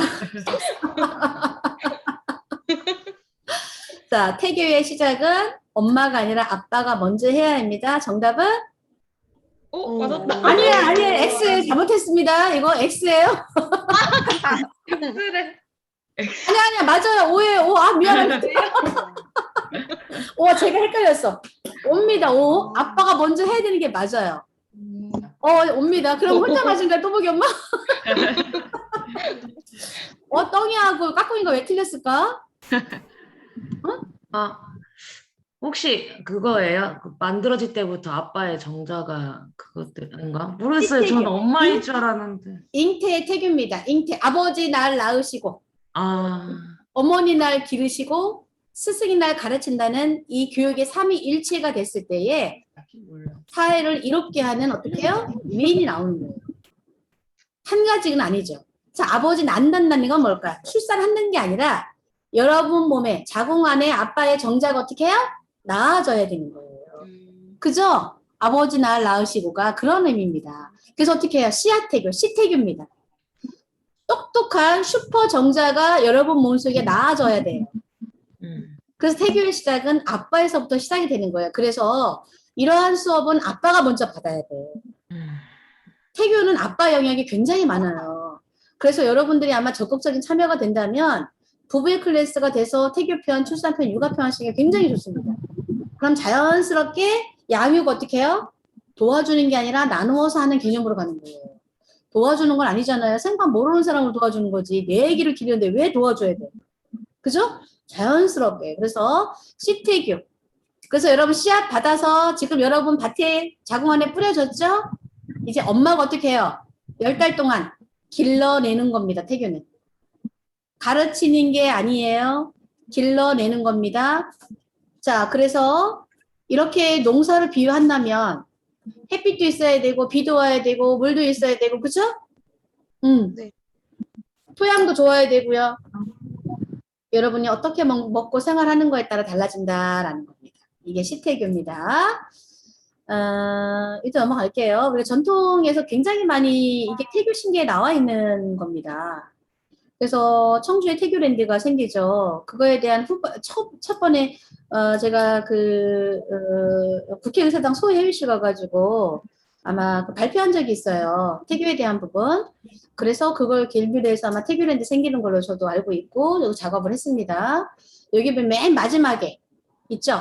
자, 태교의 시작은 엄마가 아니라 아빠가 먼저 해야 합니다. 정답은? 맞았다. 아니에요. X 잘못했습니다. 이거 X예요. 그래. 아니야. 맞아요. O예요. O. 미안합니다. 제가 헷갈렸어. O입니다. O. 아빠가 먼저 해야 되는 게 맞아요. 옵니다. 그럼 혼자 맞은가요, 또보기 엄마? 떵이하고 까꿍이가 왜 틀렸을까? 혹시 그거예요? 만들어질 때부터 아빠의 정자가 그것들인가? 모르겠어요. 저는 엄마일 줄 알았는데. 잉태 태교입니다. 잉태. 아버지 날 낳으시고, 어머니 날 기르시고, 스승이 날 가르친다는 이 교육의 삼위일체가 됐을 때에 사회를 이롭게 하는 어떻게 해요? 위인이 나오는 거예요. 한 가지는 아니죠. 자, 아버지 낳는다는 건 뭘까요? 출산하는 게 아니라 여러분 몸에 자궁 안에 아빠의 정자가 어떻게 해요? 나아져야 되는 거예요. 그죠? 아버지 날 낳으시고가 그런 의미입니다. 그래서 어떻게 해요? 씨앗태교, 씨태교입니다. 똑똑한 슈퍼 정자가 여러분 몸속에 나아져야 돼요. 그래서 태교의 시작은 아빠에서부터 시작이 되는 거예요. 그래서 이러한 수업은 아빠가 먼저 받아야 돼요. 태교는 아빠 영역이 굉장히 많아요. 그래서 여러분들이 아마 적극적인 참여가 된다면 부부의 클래스가 돼서 태교편, 출산편, 육아편 하시는 게 굉장히 좋습니다. 그럼 자연스럽게 양육 어떻게 해요? 도와주는 게 아니라 나누어서 하는 개념으로 가는 거예요. 도와주는 건 아니잖아요. 생판 모르는 사람을 도와주는 거지. 내 애기를 기르는데 왜 도와줘야 돼? 그죠? 자연스럽게. 그래서 씨태교. 그래서 여러분 씨앗 받아서 지금 여러분 밭에 자궁 안에 뿌려졌죠? 이제 엄마가 어떻게 해요? 10달 동안 길러내는 겁니다. 태교는. 가르치는 게 아니에요. 길러내는 겁니다. 자, 그래서 이렇게 농사를 비유한다면 햇빛도 있어야 되고 비도 와야 되고 물도 있어야 되고 그죠? 네. 토양도 좋아야 되고요. 여러분이 어떻게 먹고 생활하는 거에 따라 달라진다라는 겁니다. 이게 씨태교입니다. 이제 넘어갈게요. 그리고 전통에서 굉장히 많이 이게 태교 신기에 나와 있는 겁니다. 그래서 청주에 태교랜드가 생기죠. 그거에 대한 첫 번에 제가 국회의사당 소회의실 가가지고 아마 발표한 적이 있어요. 태교에 대한 부분. 그래서 그걸 계기로 해서 아마 태교랜드 생기는 걸로 저도 알고 있고 작업을 했습니다. 여기 보면 맨 마지막에 있죠.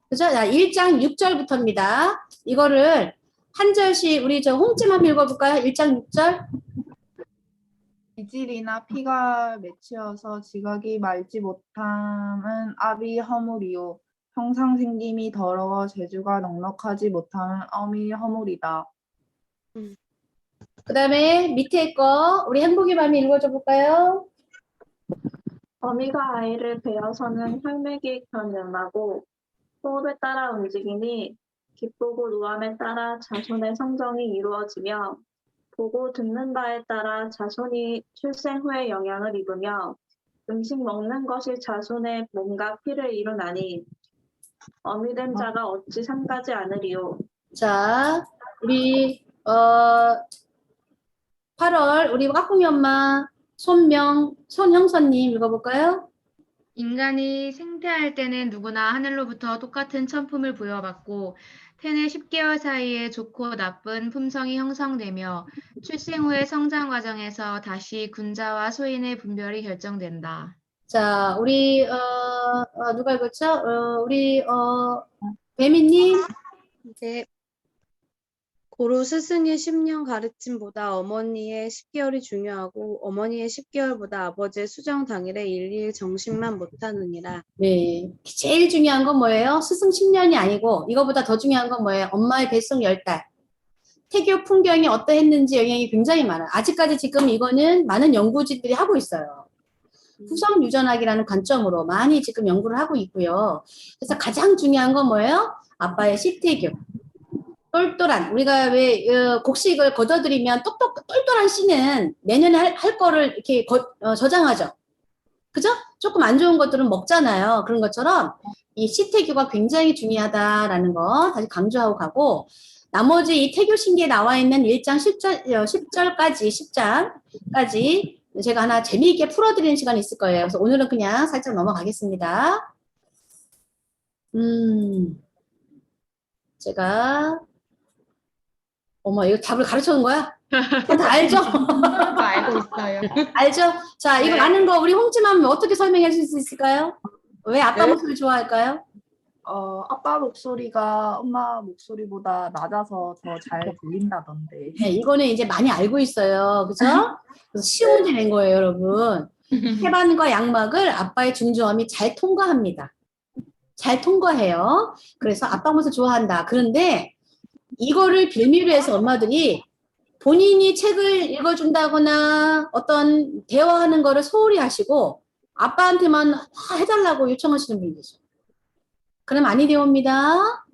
그죠? 1장 6절부터입니다. 이거를 한 절씩 우리 저 홍찜 한번 읽어볼까요? 1장 6절. 이질이나 피가 맺히어서 지각이 말지 못함은 압이 허물이요 형상 생김이 더러워 재주가 넉넉하지 못함은 엄이 허물이다. 그 다음에 밑에 거 우리 행복이 맘이 읽어줘 볼까요? 어미가 아이를 베어서는 혈맥이 변변하고 호흡에 따라 움직이니 기쁘고 누함에 따라 자손의 성정이 이루어지며 보고 듣는 바에 따라 자손이 출생 후에 영향을 입으며 음식 먹는 것이 자손의 몸과 피를 이루나니 어미된 자가 어찌 상가지 않으리요. 자, 우리 8월 우리 까꿍이 엄마 손형선님 읽어볼까요? 인간이 생태할 때는 누구나 하늘로부터 똑같은 천품을 부여받고 태내 10개월 사이에 좋고 나쁜 품성이 형성되며 출생 후의 성장 과정에서 다시 군자와 소인의 분별이 결정된다. 자, 우리 누가 읽었죠? 우리 배미님. 네. 고로 스승의 10년 가르침보다 어머니의 10개월이 중요하고 어머니의 10개월보다 아버지의 수정 당일에 일일 정신만 못하느니라. 네, 제일 중요한 건 뭐예요? 스승 10년이 아니고 이거보다 더 중요한 건 뭐예요? 엄마의 뱃속 10달. 태교 풍경이 어떠했는지 영향이 굉장히 많아요. 아직까지 지금 이거는 많은 연구진들이 하고 있어요. 후성 유전학이라는 관점으로 많이 지금 연구를 하고 있고요. 그래서 가장 중요한 건 뭐예요? 아빠의 씨태교. 똘똘한, 우리가 왜 곡식을 걷어들이면 똘똘한 씨는 내년에 할 거를 이렇게 저장하죠. 그죠? 조금 안 좋은 것들은 먹잖아요. 그런 것처럼 이 씨태교가 굉장히 중요하다라는 거 다시 강조하고 가고, 나머지 이 태교 신기에 나와 있는 1장 10장까지 제가 하나 재미있게 풀어드리는 시간이 있을 거예요. 그래서 오늘은 그냥 살짝 넘어가겠습니다. 제가 어머, 이거 답을 가르쳐준 거야? 다 알죠? 다 알고 있어요. 알죠? 자, 이거 네. 아는 거 우리 홍지맘 어떻게 설명해 줄 수 있을까요? 왜 아빠 네. 목소리 좋아할까요? 아빠 목소리가 엄마 목소리보다 낮아서 더 잘 들린다던데. 네, 이거는 이제 많이 알고 있어요. 그죠? 그래서 쉬운 문제 낸 거예요, 여러분. 해반과 양막을 아빠의 중저음이 잘 통과합니다. 잘 통과해요. 그래서 아빠 모습 좋아한다. 그런데 이거를 빌미로 해서 엄마들이 본인이 책을 읽어준다거나 어떤 대화하는 거를 소홀히 하시고 아빠한테만 해달라고 요청하시는 분이 계셔. 그럼 아니 되옵니다.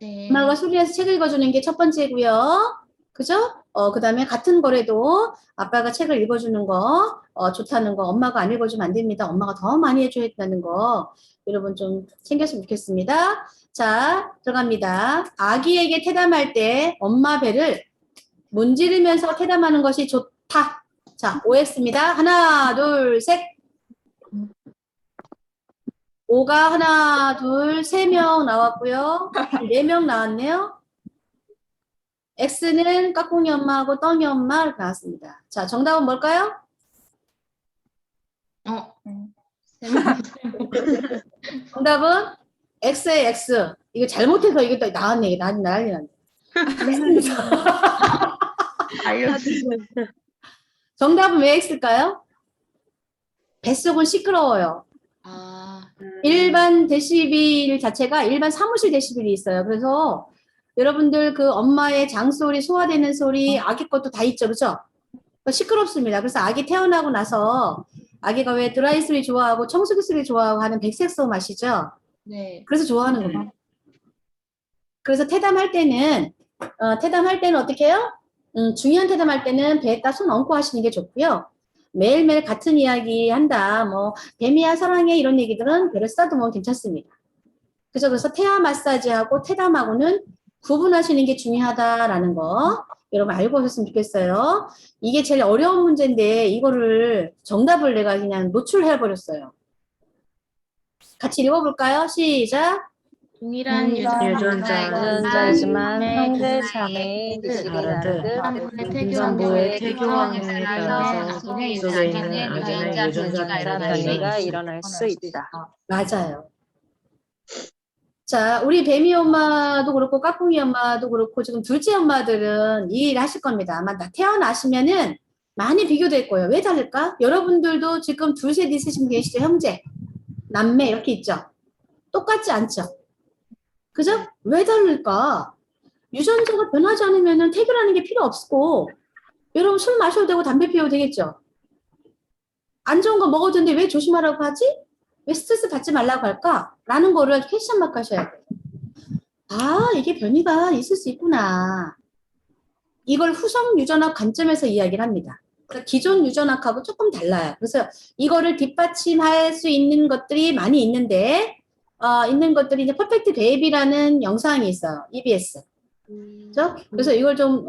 네. 엄마가 소리내서 책을 읽어주는 게 첫 번째고요. 그죠? 그 다음에 같은 거래도 아빠가 책을 읽어주는 거 좋다는 거, 엄마가 안 읽어주면 안 됩니다. 엄마가 더 많이 해줘야 된다는 거 여러분 좀 챙겼으면 좋겠습니다. 자, 들어갑니다. 아기에게 태담할 때 엄마 배를 문지르면서 태담하는 것이 좋다. 자, OX입니다. 하나, 둘, 셋. O가 하나, 둘, 3명 나왔고요. 4명 나왔네요. X는 까꿍이 엄마하고 떡이 엄마 이렇게 나왔습니다. 자, 정답은 뭘까요? 정답은 X의 X. 이거 잘못해서 이게 또 나왔네. 난리 났네. 정답은 왜 X일까요? 뱃속은 시끄러워요. 일반 데시벨 자체가 일반 사무실 데시벨이 있어요. 그래서 여러분들 그 엄마의 장소리, 소화되는 소리, 아기 것도 다 있죠. 그죠? 시끄럽습니다. 그래서 아기 태어나고 나서 아기가 왜 드라이 소리 좋아하고 청소기 소리 좋아하고 하는 백색소음 아시죠? 네. 그래서 좋아하는 거예요. 그래서 태담할 때는 어떻게 해요? 중요한 태담할 때는 배에다 손 얹고 하시는 게 좋고요. 매일매일 같은 이야기 한다. 뭐 뱀이야 사랑해 이런 얘기들은 배를 쓰다듬으면 괜찮습니다. 그래서 태아 마사지하고 태담하고는 구분하시는 게 중요하다라는 거 여러분 알고 오셨으면 좋겠어요. 이게 제일 어려운 문제인데 이거를 정답을 내가 그냥 노출해버렸어요. 같이 읽어볼까요? 시작. 동일한 유전자이지만 형제 자매의 기질이 다르듯 임산부의 태교환경에 따라서 속에 속에 있는 있는 아기는 아기는 유전자 변이가 일어날 수 있다. 맞아요. 자, 우리 뱀이 엄마도 그렇고 까꿍이 엄마도 그렇고 지금 둘째 엄마들은 이 일 하실 겁니다. 아마 태어나시면은 많이 비교될 거예요. 왜 다를까? 여러분들도 지금 둘, 셋 있으신 분 계시죠? 형제, 남매 이렇게 있죠? 똑같지 않죠? 그죠? 왜 다를까? 유전자가 변하지 않으면은 태교라는 게 필요 없고 여러분 술 마셔도 되고 담배 피워도 되겠죠? 안 좋은 거 먹어도 되는데 왜 조심하라고 하지? 왜 스트레스 받지 말라고 할까? 라는 거를 퀘스천 마크 하셔야 돼요. 아, 이게 변이가 있을 수 있구나. 이걸 후성 유전학 관점에서 이야기를 합니다. 그러니까 기존 유전학하고 조금 달라요. 그래서 이거를 뒷받침할 수 있는 것들이 많이 있는데, 있는 것들이 이제 퍼펙트 베이비라는 영상이 있어요. EBS. 그죠? 그래서 이걸 좀,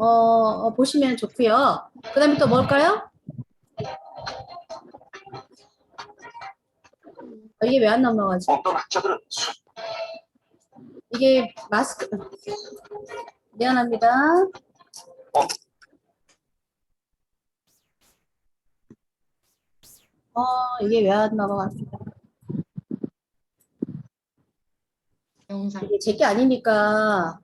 보시면 좋고요. 그 다음에 또 뭘까요? 이게 왜 안 넘어가지? 어떤 학자들은 이게 마스크, 미안합니다. 이게 왜 안 넘어갔지? 영상. 이게 제게 아니니까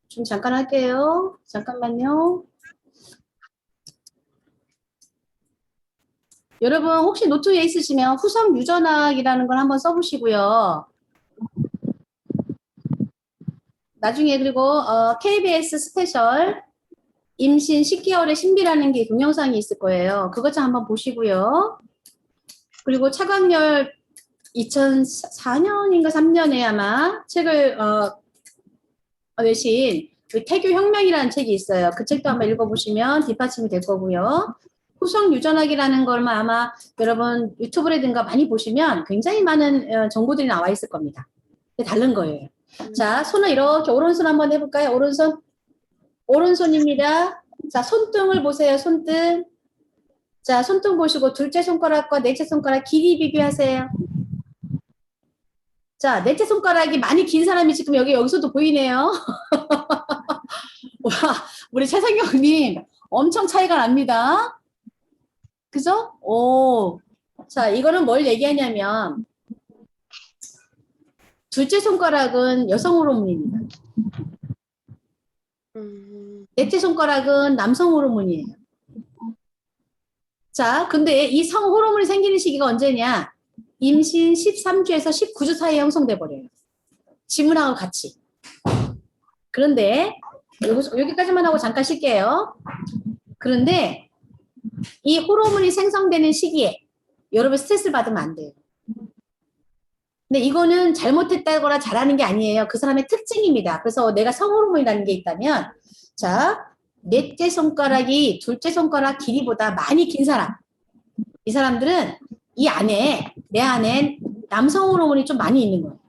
좀 잠깐 할게요. 잠깐만요. 여러분 혹시 노트에 있으시면 후성 유전학이라는 걸 한번 써보시고요. 나중에 그리고 KBS 스페셜 임신 10개월의 신비라는 게 동영상이 있을 거예요. 그것 좀 한번 보시고요. 그리고 차광열 2004년인가 3년에 아마 책을 내신 그 태교 혁명이라는 책이 있어요. 그 책도 한번 읽어보시면 뒷받침이 될 거고요. 후성 유전학이라는 걸 아마 여러분 유튜브라든가 많이 보시면 굉장히 많은 정보들이 나와 있을 겁니다. 다른 거예요. 자, 손을 이렇게 오른손 한번 해볼까요? 오른손. 오른손입니다. 자, 손등을 보세요. 손등. 자, 손등 보시고 둘째 손가락과 넷째 손가락 길이 비교하세요. 자, 넷째 손가락이 많이 긴 사람이 지금 여기서도 보이네요. 와, 우리 최상경님 엄청 차이가 납니다. 그죠? 오. 자, 이거는 뭘 얘기하냐면 둘째 손가락은 여성 호르몬입니다. 넷째 손가락은 남성 호르몬이에요. 자, 근데 이 성 호르몬이 생기는 시기가 언제냐? 임신 13주에서 19주 사이에 형성돼 버려요. 지문하고 같이. 그런데 여기까지만 하고 잠깐 쉴게요. 그런데 이 호르몬이 생성되는 시기에 여러분 스트레스를 받으면 안 돼요. 근데 이거는 잘못했다거나 잘하는 게 아니에요. 그 사람의 특징입니다. 그래서 내가 성호르몬이라는 게 있다면 자, 넷째 손가락이 둘째 손가락 길이보다 많이 긴 사람. 이 사람들은 이 안에 내 안에 남성 호르몬이 좀 많이 있는 거예요.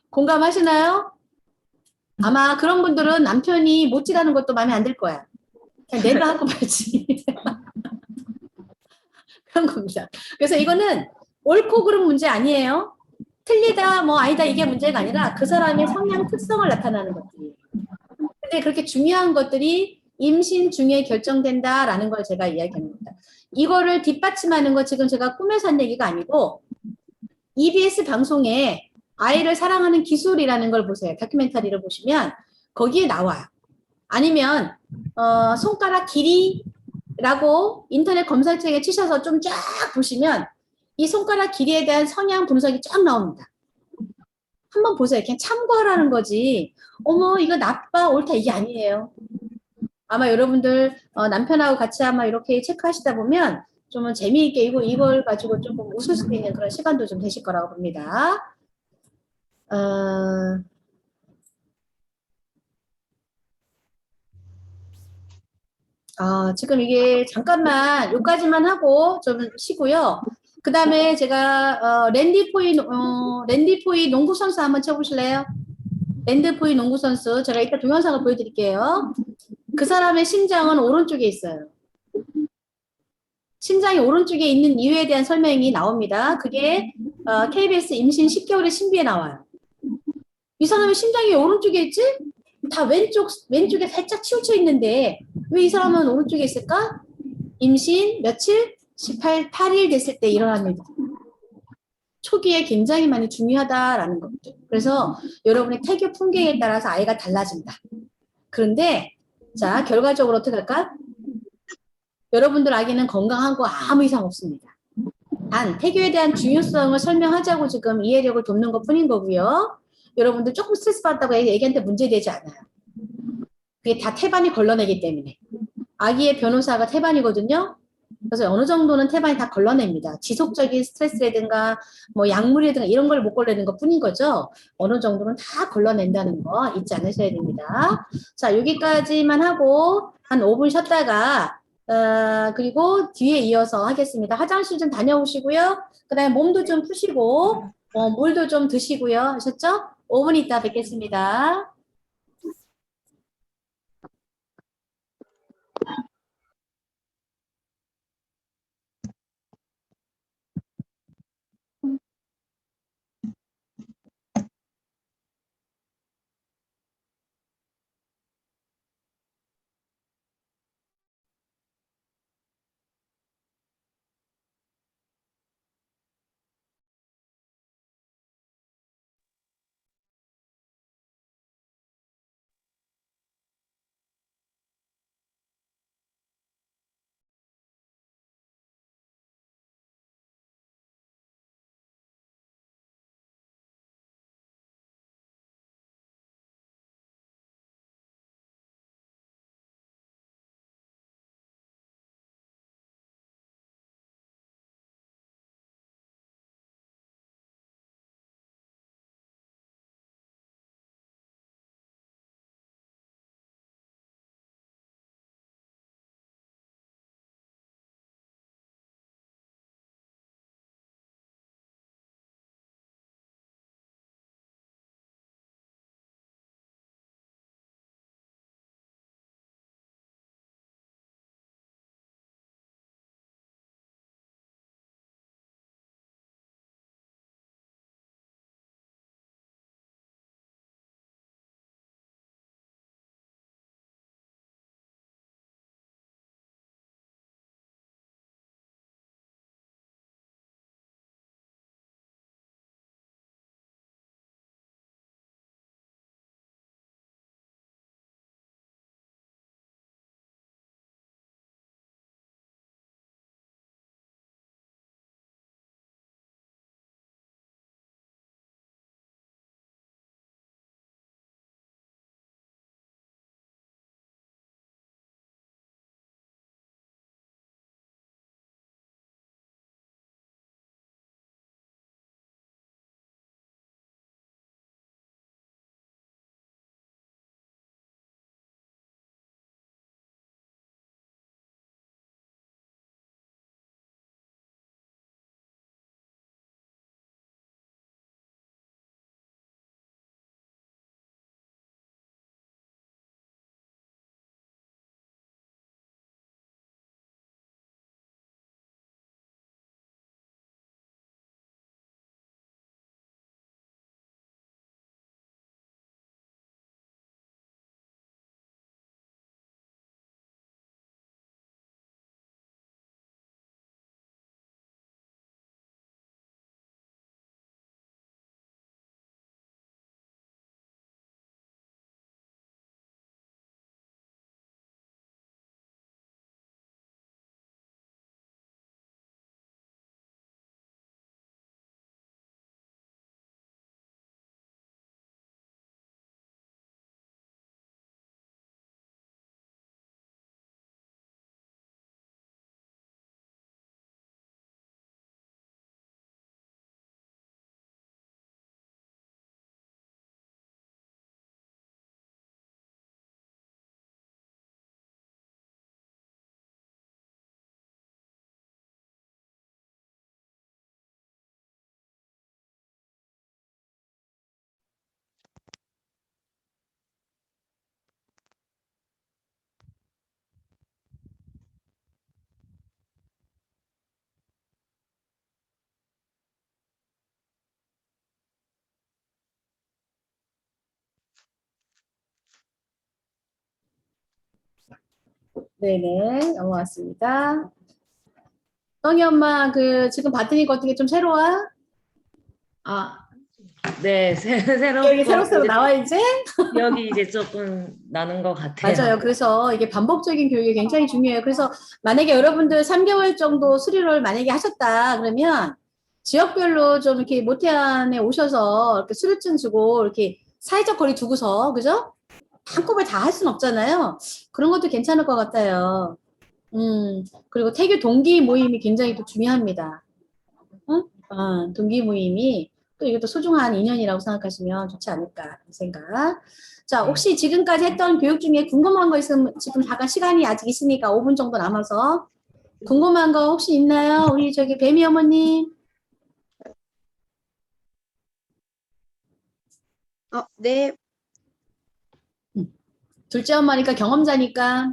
공감하시나요? 아마 그런 분들은 남편이 못질하는 것도 마음에 안 들 거야. 그냥 내가 하고 말지. 그런 겁니다. 그래서 이거는 옳고 그른 문제 아니에요. 틀리다 뭐 아니다 이게 문제가 아니라 그 사람의 성향 특성을 나타나는 것들이에요. 근데 그렇게 중요한 것들이 임신 중에 결정된다라는 걸 제가 이야기합니다. 이거를 뒷받침하는 거 지금 제가 꿈에서 한 얘기가 아니고 EBS 방송에 아이를 사랑하는 기술이라는 걸 보세요. 다큐멘터리를 보시면 거기에 나와요. 아니면 손가락 길이라고 인터넷 검색창에 치셔서 좀 쫙 보시면 이 손가락 길이에 대한 성향 분석이 쫙 나옵니다. 한번 보세요. 그냥 참고하라는 거지. 어머 이거 나빠 옳다 이게 아니에요. 아마 여러분들 남편하고 같이 아마 이렇게 체크하시다 보면 좀 재미있게 이걸 가지고 조금 웃을 수 있는 그런 시간도 좀 되실 거라고 봅니다. 지금 이게 잠깐만 여기까지만 하고 좀 쉬고요. 그 다음에 제가 랜디포이 농구 선수 한번 쳐보실래요? 랜드포이 농구 선수, 제가 이따 동영상을 보여드릴게요. 그 사람의 심장은 오른쪽에 있어요. 심장이 오른쪽에 있는 이유에 대한 설명이 나옵니다. 그게 KBS 임신 10개월의 신비에 나와요. 이 사람의 심장이 왜 오른쪽에 있지? 다 왼쪽에 살짝 치우쳐 있는데 왜 이 사람은 오른쪽에 있을까? 임신 며칠? 8일 됐을 때 일어난 일이죠. 초기에 굉장히 많이 중요하다라는 것들. 그래서 여러분의 태교 풍경에 따라서 아이가 달라진다. 그런데 자, 결과적으로 어떻게 할까? 여러분들 아기는 건강하고 아무 이상 없습니다. 단 태교에 대한 중요성을 설명하자고 지금 이해력을 돕는 것 뿐인 거고요. 여러분들 조금 스트레스 받다고 애기한테 문제되지 않아요. 그게 다 태반이 걸러내기 때문에. 아기의 변호사가 태반이거든요. 그래서 어느 정도는 태반이 다 걸러냅니다. 지속적인 스트레스라든가 뭐 약물이라든가 이런 걸 못 걸러내는 것 뿐인 거죠. 어느 정도는 다 걸러낸다는 거 잊지 않으셔야 됩니다. 자, 여기까지만 하고 한 5분 쉬었다가 그리고 뒤에 이어서 하겠습니다. 화장실 좀 다녀오시고요. 그 다음에 몸도 좀 푸시고 물도 좀 드시고요. 하셨죠? 5분 있다 뵙겠습니다. 네네, 넘어갔습니다. 떡이 엄마, 지금 봤더니 어떻게 좀 새로워? 아, 네, 여기 새롭고 새록새록 나와, 이제? 여기 이제 조금 나는 것 같아요. 맞아요. 그래서 이게 반복적인 교육이 굉장히 중요해요. 그래서 만약에 여러분들 3개월 정도 수료를 만약에 하셨다 그러면 지역별로 좀 이렇게 모태안에 오셔서 이렇게 수료증 주고 이렇게 사회적 거리 두고서, 그죠? 한꺼번에 다 할 수는 없잖아요. 그런 것도 괜찮을 것 같아요. 그리고 태교 동기 모임이 굉장히 또 중요합니다. 응? 동기 모임이 또 이것도 소중한 인연이라고 생각하시면 좋지 않을까 생각. 자, 혹시 지금까지 했던 교육 중에 궁금한 거 있으면 지금 잠깐 시간이 아직 있으니까 5분 정도 남아서 궁금한 거 혹시 있나요? 우리 저기 뱀이 어머님. 네. 둘째 엄마니까 경험자니까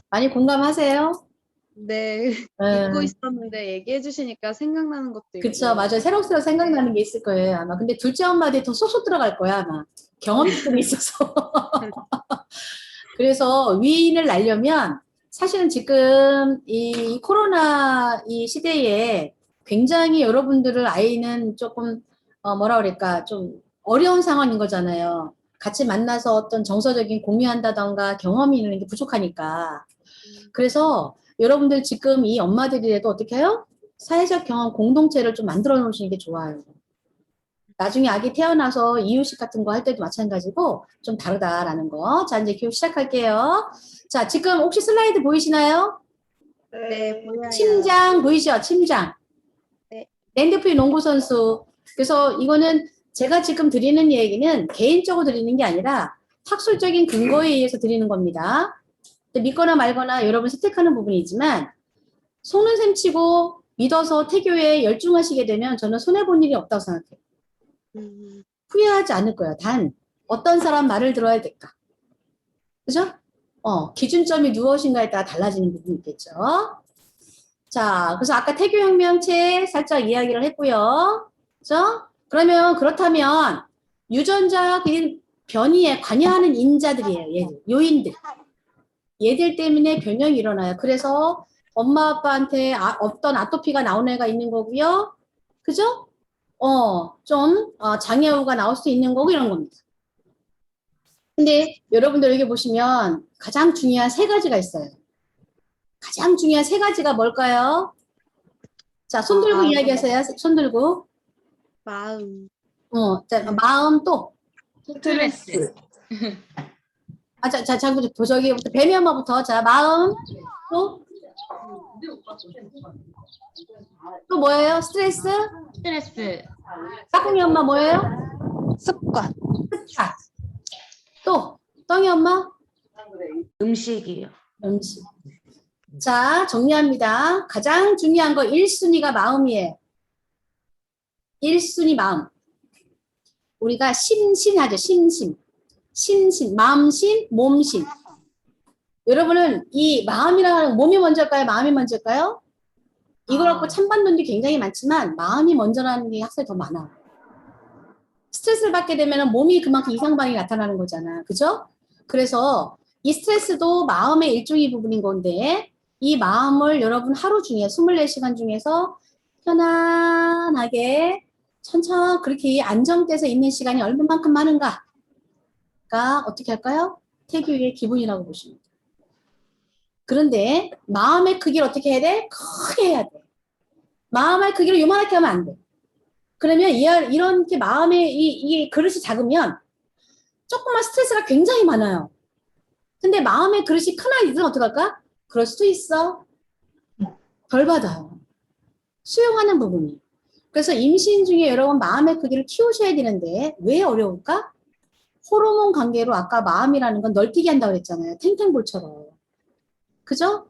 많이 공감하세요? 네. 네. 잊고 있었는데 얘기해 주시니까 생각나는 것도 있고. 그쵸, 맞아요. 새록새록 생각나는 게 있을 거예요, 아마. 근데 둘째 엄마한테 더 쏙쏙 들어갈 거야, 아마. 경험들이 있어서. 그래서 위인을 날려면 사실은 지금 이 코로나 이 시대에 굉장히 여러분들을 아이는 조금, 뭐라 그럴까, 좀 어려운 상황인 거잖아요. 같이 만나서 어떤 정서적인 공유한다던가 경험이 있는 게 부족하니까. 그래서 여러분들 지금 이 엄마들이라도 어떻게 해요? 사회적 경험 공동체를 좀 만들어 놓으시는 게 좋아요. 나중에 아기 태어나서 이유식 같은 거 할 때도 마찬가지고 좀 다르다라는 거. 자, 이제 교육 시작할게요. 자, 지금 혹시 슬라이드 보이시나요? 네, 보여요. 침장 보이시죠? 침장. 네. 랜드프리 농구 선수. 그래서 이거는 제가 지금 드리는 얘기는 개인적으로 드리는 게 아니라 학술적인 근거에 의해서 드리는 겁니다. 믿거나 말거나 여러분 선택하는 부분이지만 속는 셈 치고 믿어서 태교에 열중하시게 되면 저는 손해본 일이 없다고 생각해요. 후회하지 않을 거예요. 단 어떤 사람 말을 들어야 될까? 그죠? 기준점이 무엇인가에 따라 달라지는 부분이 있겠죠. 자, 그래서 아까 태교혁명체 살짝 이야기를 했고요. 그죠? 그렇다면 유전자 변이에 관여하는 인자들이에요. 얘들, 요인들. 얘들 때문에 변형이 일어나요. 그래서 엄마 아빠한테 어떤 아토피가 나오는 애가 있는 거고요. 그죠? 장애우가 나올 수 있는 거고 이런 겁니다. 근데 여러분들 여기 보시면 가장 중요한 세 가지가 있어요. 가장 중요한 세 가지가 뭘까요? 자, 손 들고 이야기하세요. 손 들고. 마음. 자, 마음 또. 스트레스. 저기부터 뱀이 엄마부터. 자, 마음 또 뭐예요? 스트레스? 스트레스. 까꿍이 엄마 뭐예요? 습관. 습관. 또 떡이 엄마? 음식이요. 음식. 자, 정리합니다. 가장 중요한 거 1순위가 마음이에요. 1순위 마음. 우리가 심신하죠. 심신, 마음신, 몸신. 여러분은 이 마음이라고 하는 몸이 먼저일까요? 마음이 먼저일까요? 이걸 갖고 찬반론도 굉장히 많지만 마음이 먼저라는 게 학생이 더 많아. 스트레스를 받게 되면 몸이 그만큼 이상 반응이 나타나는 거잖아. 그죠? 그래서 이 스트레스도 마음의 일종의 부분인 건데 이 마음을 여러분 하루 중에 24시간 중에서 편안하게 천천히 그렇게 안정돼서 있는 시간이 얼마만큼 많은가가 어떻게 할까요? 태교의 기본이라고 보시면 돼요. 그런데 마음의 크기를 어떻게 해야 돼? 크게 해야 돼. 마음의 크기를 요만하게 하면 안 돼. 그러면 이렇게 마음의 이 그릇이 작으면 조금만 스트레스가 굉장히 많아요. 근데 마음의 그릇이 큰 아이들은 어떡할까? 그럴 수도 있어. 덜 받아요. 수용하는 부분이. 그래서 임신 중에 여러분 마음의 크기를 키우셔야 되는데 왜 어려울까? 호르몬 관계로 아까 마음이라는 건 널뛰게 한다고 그랬잖아요. 탱탱볼처럼. 그죠?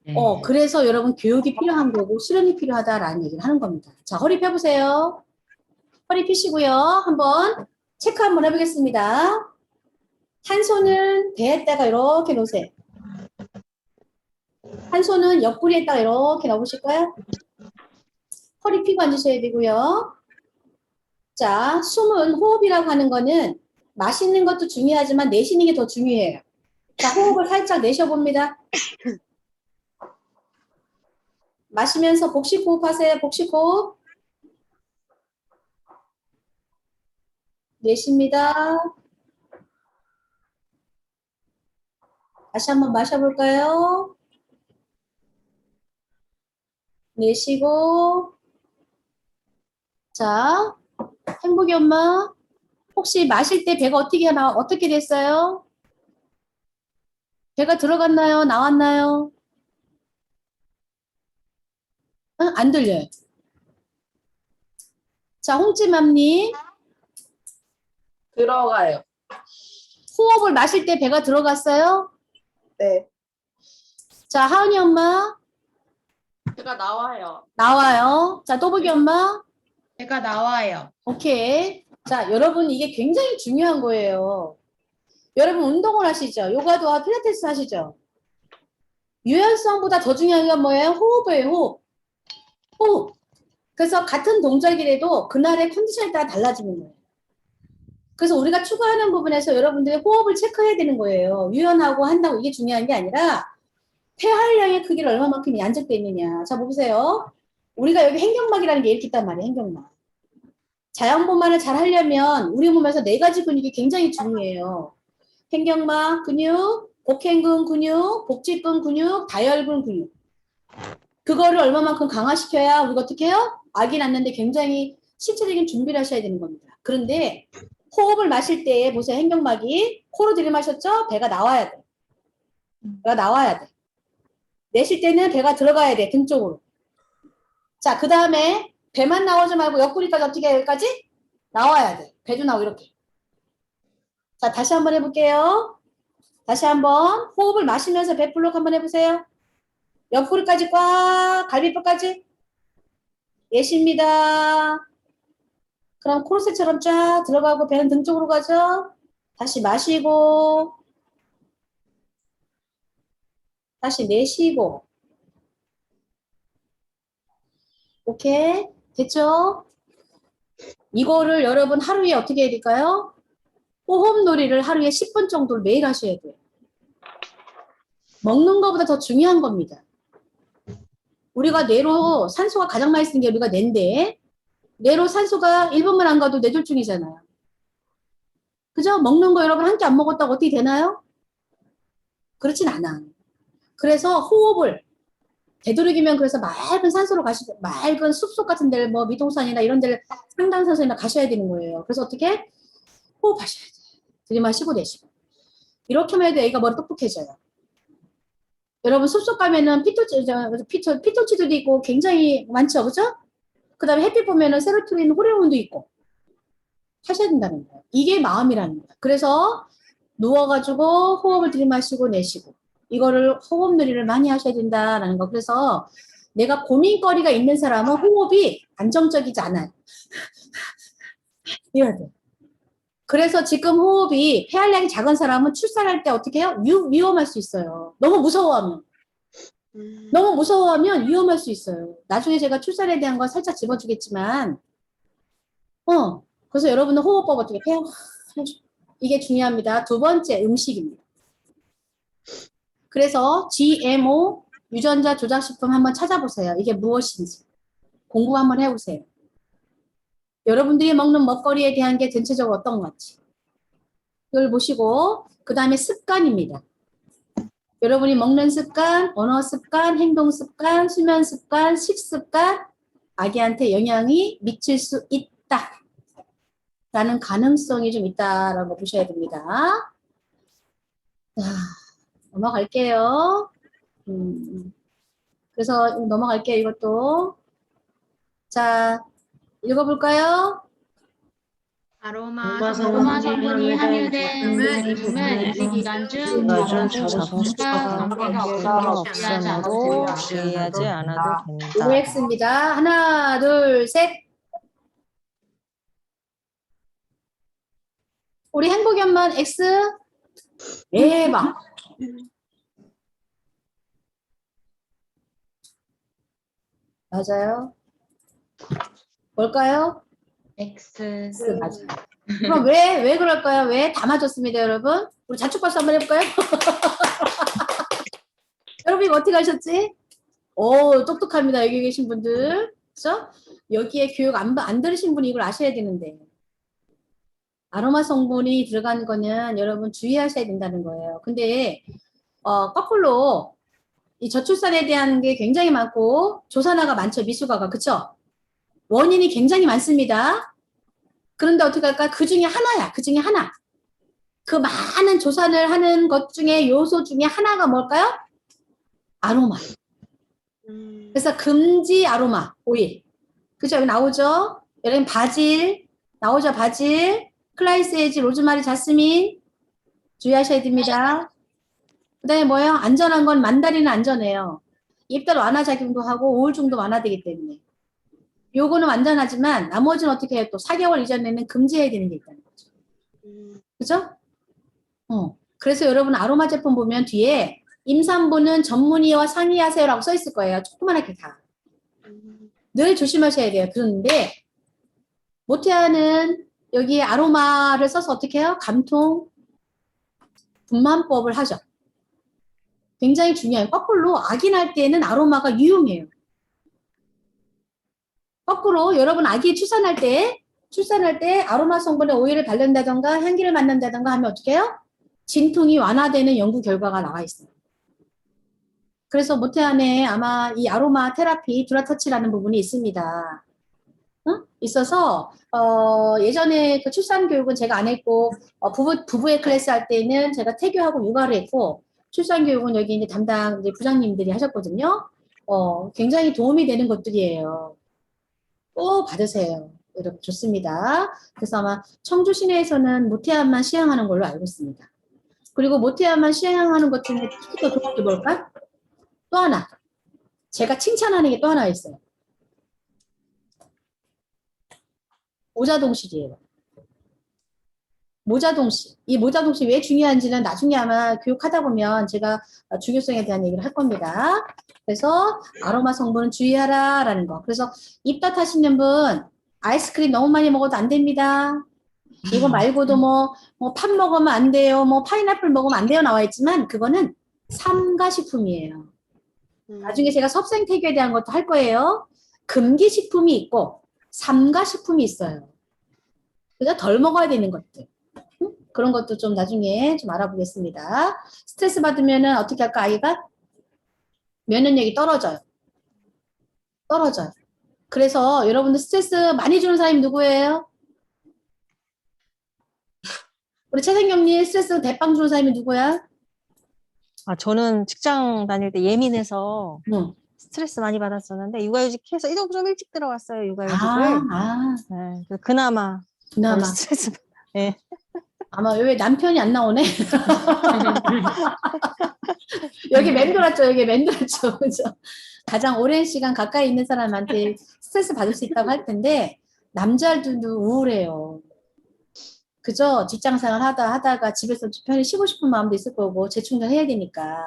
네. 그래서 여러분 교육이 필요한 거고 수련이 필요하다라는 얘기를 하는 겁니다. 자, 허리 펴보세요. 허리 펴시고요. 한번 체크 한번 해보겠습니다. 한 손은 배에다가 이렇게 놓으세요. 한 손은 옆구리에다가 이렇게 넣으실까요? 허리 펴고 앉으셔야 되고요. 자, 호흡이라고 하는 거는 마시는 것도 중요하지만 내쉬는 게 더 중요해요. 자, 호흡을 살짝 내쉬어봅니다. 마시면서 복식 호흡하세요. 복식 호흡. 내쉽니다. 다시 한번 마셔볼까요? 내쉬고. 자, 행복이 엄마. 혹시 마실 때 배가 어떻게 됐어요? 배가 들어갔나요? 나왔나요? 응? 안 들려요. 자, 홍찌맘님. 들어가요. 호흡을 마실 때 배가 들어갔어요? 네. 자, 하은이 엄마. 제가 나와요. 나와요. 자, 또보기 엄마. 제가 나와요. 오케이. 자, 여러분 이게 굉장히 중요한 거예요. 여러분 운동을 하시죠? 요가도 하고 필라테스 하시죠? 유연성보다 더 중요한 건 뭐예요? 호흡이에요, 호흡. 호흡. 그래서 같은 동작이라도 그날의 컨디션에 따라 달라지는 거예요. 그래서 우리가 추구하는 부분에서 여러분들이 호흡을 체크해야 되는 거예요. 유연하고 한다고 이게 중요한 게 아니라 폐활량의 크기를 얼마만큼 양적돼 있느냐. 자, 보세요. 우리가 여기 행경막이라는 게 이렇게 있단 말이에요. 행경막. 자연분만을 잘 하려면 우리 몸에서 4가지 근육이 굉장히 중요해요. 행경막 근육, 복행근 근육, 복직근 근육, 다혈근 근육. 그거를 얼마만큼 강화시켜야 우리가 어떻게 해요? 아기 낳는데 굉장히 신체적인 준비를 하셔야 되는 겁니다. 그런데 호흡을 마실 때 보세요. 행경막이 코로 들이마셨죠? 배가 나와야 돼. 배가 나와야 돼. 내쉴 때는 배가 들어가야 돼. 등 쪽으로. 자, 그 다음에 배만 나오지 말고 옆구리까지 어떻게 해요? 여기까지? 나와야 돼. 배도 나오고 이렇게. 자, 다시 한번 해볼게요. 다시 한번 호흡을 마시면서 배 블록 한번 해보세요. 옆구리까지 꽉, 갈비뼈까지. 내쉽니다. 그럼 코르셋처럼 쫙 들어가고 배는 등 쪽으로 가죠. 다시 마시고 다시 내쉬고. 오케이? 됐죠? 이거를 여러분 하루에 어떻게 해야 될까요? 호흡놀이를 하루에 10분 정도를 매일 하셔야 돼요. 먹는 것보다 더 중요한 겁니다. 우리가 뇌로 산소가 가장 많이 쓰는 게 우리가 뇌인데 뇌로 산소가 1분만 안 가도 뇌졸중이잖아요. 그죠? 먹는 거 여러분 한 끼 안 먹었다고 어떻게 되나요? 그렇진 않아. 그래서 호흡을 되도록이면 그래서 맑은 산소로 가시고 맑은 숲속 같은 데를 뭐 미동산이나 이런 데를 상단산소나 가셔야 되는 거예요. 그래서 어떻게? 호흡하셔야 돼요. 들이마시고 내쉬고. 이렇게만 해도 애가 머리 똑똑해져요. 여러분 숲속 가면은 피토치드도 있고 굉장히 많죠. 그죠? 그 다음에 햇빛 보면은 세로토닌, 호르몬도 있고 하셔야 된다는 거예요. 이게 마음이라는 거예요. 그래서 누워가지고 호흡을 들이마시고 내쉬고 이거를 호흡놀이를 많이 하셔야 된다라는 거. 그래서 내가 고민거리가 있는 사람은 호흡이 안정적이지 않아요. 이래야 돼. 그래서 지금 호흡이 폐활량이 작은 사람은 출산할 때 어떻게 해요? 위험할 수 있어요. 너무 무서워하면. 너무 무서워하면 위험할 수 있어요. 나중에 제가 출산에 대한 거 살짝 짚어주겠지만 그래서 여러분은 호흡법 어떻게 해요? 이게 중요합니다. 두 번째 음식입니다. 그래서 GMO 유전자 조작식품 한번 찾아보세요. 이게 무엇인지 공부 한번 해보세요. 여러분들이 먹는 먹거리에 대한 게 전체적으로 어떤 건지 이걸 보시고 그 다음에 습관입니다. 여러분이 먹는 습관, 언어 습관, 행동 습관, 수면 습관, 식습관 아기한테 영향이 미칠 수 있다 라는 가능성이 좀 있다라고 보셔야 됩니다. 자, 넘어갈게요. 그래서 넘어갈게요. 이것도. 자, 읽어볼까요? 아로마 성분이 성분이 함유된 함유된 제품은 인지 기간 중 요즘 자동차 관계가 없으므로 주의하지 않아도 됩니다. OX입니다. 하나, 둘, 셋. 우리 행복이 엄마 X. 대박. 맞아요. 뭘까요? X X 맞아요. 그럼 왜 그럴까요? 왜? 다 맞았습니다, 여러분. 우리 자축박수 한번 해볼까요? 여러분, 이거 어떻게 하셨지? 오, 똑똑합니다. 여기 계신 분들. 그죠? 여기에 교육 안 들으신 분이 이걸 아셔야 되는데. 아로마 성분이 들어가는 거는 여러분 주의하셔야 된다는 거예요. 근데, 거꾸로, 이 저출산에 대한 게 굉장히 많고, 조산화가 많죠, 미숙아가. 그쵸? 원인이 굉장히 많습니다. 그런데 어떻게 할까? 그 중에 하나야. 그 중에 하나. 그 많은 조산을 하는 것 중에 요소 중에 하나가 뭘까요? 아로마. 그래서 금지 아로마 오일. 그죠? 여기 나오죠? 여러분 바질. 나오죠? 바질. 클라이스에지, 로즈마리, 자스민. 주의하셔야 됩니다. 그 다음에 뭐예요? 안전한 건 만다린은 안전해요. 잎달 완화 작용도 하고 우울증도 완화되기 때문에. 요거는 안전하지만 나머지는 어떻게 해요? 또 4개월 이전에는 금지해야 되는 게 있다는 거죠. 그죠? 그래서 여러분 아로마 제품 보면 뒤에 임산부는 전문의와 상의하세요라고 써 있을 거예요. 조그만하게 다. 늘 조심하셔야 돼요. 그런데 모태아는 여기에 아로마를 써서 어떻게 해요? 감통 분만법을 하죠. 굉장히 중요해요. 거꾸로 아기 날 때는 아로마가 유용해요. 거꾸로 여러분 아기 출산할 때 아로마 성분의 오일을 바른다던가 향기를 맡는다던가 하면 어떻게 해요? 진통이 완화되는 연구 결과가 나와 있어요. 그래서 모태안에 아마 이 아로마 테라피 드라터치라는 부분이 있습니다. 있어서 예전에 그 출산 교육은 제가 안 했고 부부의 클래스 할 때는 제가 태교하고 육아를 했고 출산 교육은 여기 이제 담당 이제 부장님들이 하셨거든요. 굉장히 도움이 되는 것들이에요. 꼭 받으세요. 여러분 좋습니다. 그래서 아마 청주 시내에서는 모태암만 시행하는 걸로 알고 있습니다. 그리고 모태암만 시행하는 것 중에 특히 더 좋은 게 뭘까? 또 하나. 제가 칭찬하는 게 또 하나 있어요. 모자동실이에요. 모자동실. 이 모자동실 왜 중요한지는 나중에 아마 교육하다 보면 제가 중요성에 대한 얘기를 할 겁니다. 그래서 아로마 성분은 주의하라라는 거. 그래서 입덧 하시는 분 아이스크림 너무 많이 먹어도 안 됩니다. 이거 말고도 뭐 팥 먹으면 안 돼요. 뭐 파인애플 먹으면 안 돼요 나와 있지만 그거는 삼가식품이에요. 나중에 제가 섭생태교에 대한 것도 할 거예요. 금기식품이 있고 삼가식품이 있어요. 그래서 덜 먹어야 되는 것들. 그런 것도 좀 나중에 좀 알아보겠습니다. 스트레스 받으면은 어떻게 할까? 아이가 면역력이 떨어져요. 그래서 여러분들 스트레스 많이 주는 사람이 누구예요? 우리 최생경님 스트레스 대빵 주는 사람이 누구야? 저는 직장 다닐 때 예민해서 스트레스 많이 받았었는데 육아휴직해서 이거 좀 일찍 들어갔어요. 육아휴직을. 네, 그나마 스트레스. 네. 아마 왜 남편이 안 나오네? 여기 맴돌았죠. 그죠? 가장 오랜 시간 가까이 있는 사람한테 스트레스 받을 수 있다고 할 텐데 남자들도 우울해요. 그죠? 직장생활 하다가 집에서 편히 쉬고 싶은 마음도 있을 거고 재충전해야 되니까.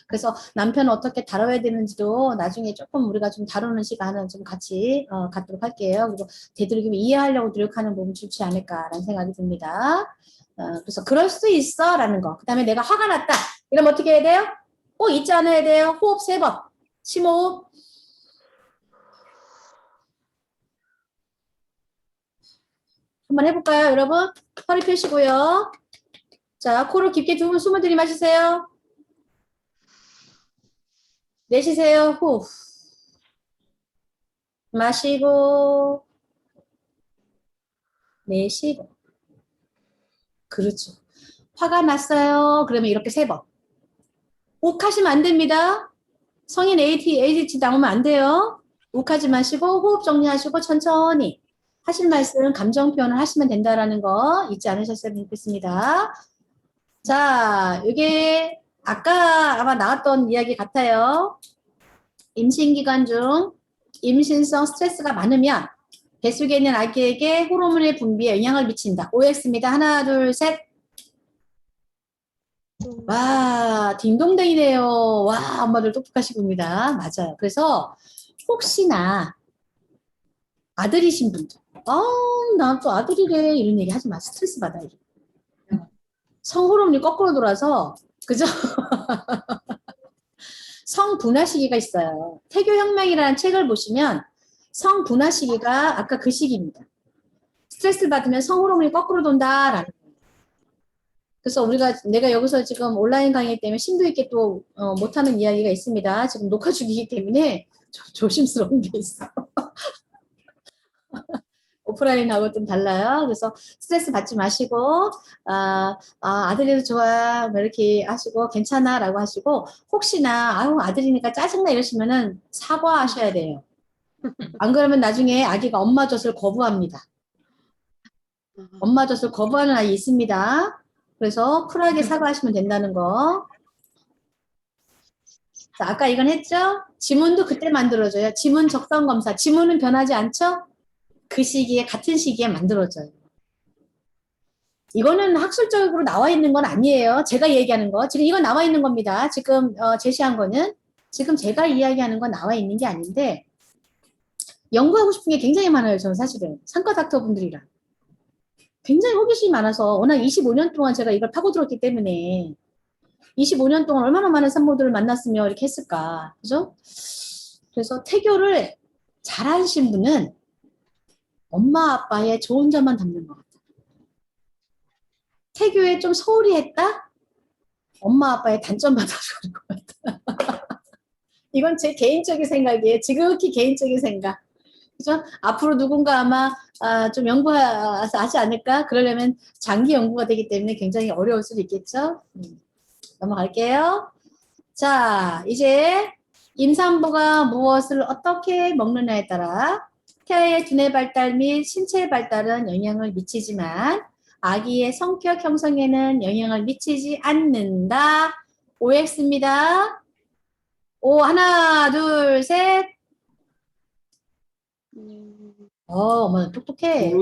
그래서 남편을 어떻게 다뤄야 되는지도 나중에 조금 우리가 좀 다루는 시간을 좀 같이 갖도록 할게요. 그리고 되도록이면 이해하려고 노력하는 부분이 좋지 않을까라는 생각이 듭니다. 그래서 그럴 수 있어 라는 거. 그 다음에 내가 화가 났다. 이러면 어떻게 해야 돼요? 꼭 잊지 않아야 돼요. 호흡 3번. 심호흡. 한번 해볼까요, 여러분? 허리 펴시고요. 자, 코로 깊게 두 분 숨을 들이마시세요. 내쉬세요. 호흡. 마시고 내쉬고. 그렇죠. 화가 났어요. 그러면 이렇게 3번. 욱하시면 안 됩니다. 성인 ADHD 나오면 안 돼요. 욱하지 마시고 호흡 정리하시고 천천히 하실 말씀 감정 표현을 하시면 된다라는 거 잊지 않으셨으면 좋겠습니다. 자, 이게 아까 아마 나왔던 이야기 같아요. 임신 기간 중 임신성 스트레스가 많으면 뱃속에 있는 아기에게 호르몬의 분비에 영향을 미친다. OX입니다. 하나, 둘, 셋. 와, 딩동댕이네요. 와, 엄마들 똑똑하시군니다. 맞아요. 그래서 혹시나 아들이신 분들, 나 또 아들이래. 이런 얘기 하지 마. 스트레스 받아요. 성호르몬이 거꾸로 돌아서, 그죠? 성분화 시기가 있어요. 태교혁명이라는 책을 보시면 성분화 시기가 아까 그 시기입니다. 스트레스를 받으면 성호르몬이 거꾸로 돈다라는 거예요. 그래서 내가 여기서 지금 온라인 강의 때문에 심도 있게 또 못하는 이야기가 있습니다. 지금 녹화 중이기 때문에 조심스러운 게 있어. 오프라인하고 좀 달라요. 그래서 스트레스 받지 마시고, 아들이도 좋아, 뭐 이렇게 하시고, 괜찮아, 라고 하시고, 혹시나, 아들이니까 짜증나 이러시면은 사과하셔야 돼요. 안 그러면 나중에 아기가 엄마 젖을 거부합니다. 엄마 젖을 거부하는 아이 있습니다. 그래서 쿨하게 사과하시면 된다는 거. 자, 아까 이건 했죠? 지문도 그때 만들어줘요. 지문 적성 검사. 지문은 변하지 않죠? 그 시기에, 같은 시기에 만들어져요. 이거는 학술적으로 나와 있는 건 아니에요. 제가 얘기하는 거. 지금 이건 나와 있는 겁니다. 지금 제시한 거는. 지금 제가 이야기하는 건 나와 있는 게 아닌데, 연구하고 싶은 게 굉장히 많아요. 저는 사실은. 상과 닥터 분들이랑. 굉장히 호기심이 많아서, 워낙 25년 동안 제가 이걸 파고들었기 때문에, 25년 동안 얼마나 많은 산모들을 만났으며 이렇게 했을까. 그죠? 그래서 태교를 잘하신 분은 엄마 아빠의 좋은 점만 담는 것 같아요. 태교에 좀 소홀히 했다? 엄마 아빠의 단점만 담는 것 같아요. 이건 제 개인적인 생각이에요. 지극히 개인적인 생각. 그죠? 앞으로 누군가 아마 좀 연구하지 않을까? 그러려면 장기 연구가 되기 때문에 굉장히 어려울 수도 있겠죠? 넘어갈게요. 자, 이제 임산부가 무엇을 어떻게 먹느냐에 따라 태아의 두뇌 발달 및 신체 발달은 영향을 미치지만 아기의 성격 형성에는 영향을 미치지 않는다. OX입니다. 오, 하나, 둘, 셋. 어머나 똑똑해.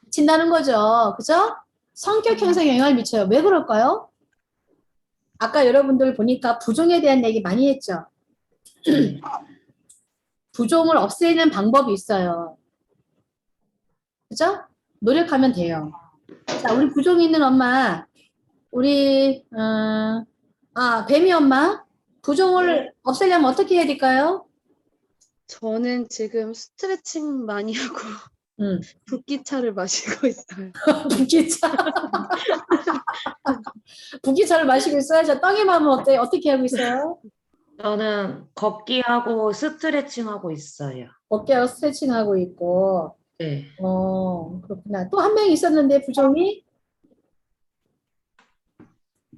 미친다는 거죠. 그죠? 성격 형성에 영향을 미쳐요. 왜 그럴까요? 아까 여러분들 보니까 부종에 대한 얘기 많이 했죠. 부종을 없애는 방법이 있어요. 그죠? 노력하면 돼요. 자, 우리 부종이 있는 엄마, 우리 뱀이 엄마, 부종을 없애려면 어떻게 해야 될까요? 저는 지금 스트레칭 많이 하고 붓기차를 마시고 있어요. 붓기차. 붓기차를 마시고 있어요? 저 떡이 마음은 어때요? 어떻게 하고 있어요? 저는 걷기하고 스트레칭하고 있어요. 어깨하고 스트레칭하고 있고. 네. 그렇구나. 또 한 명 있었는데 부종이?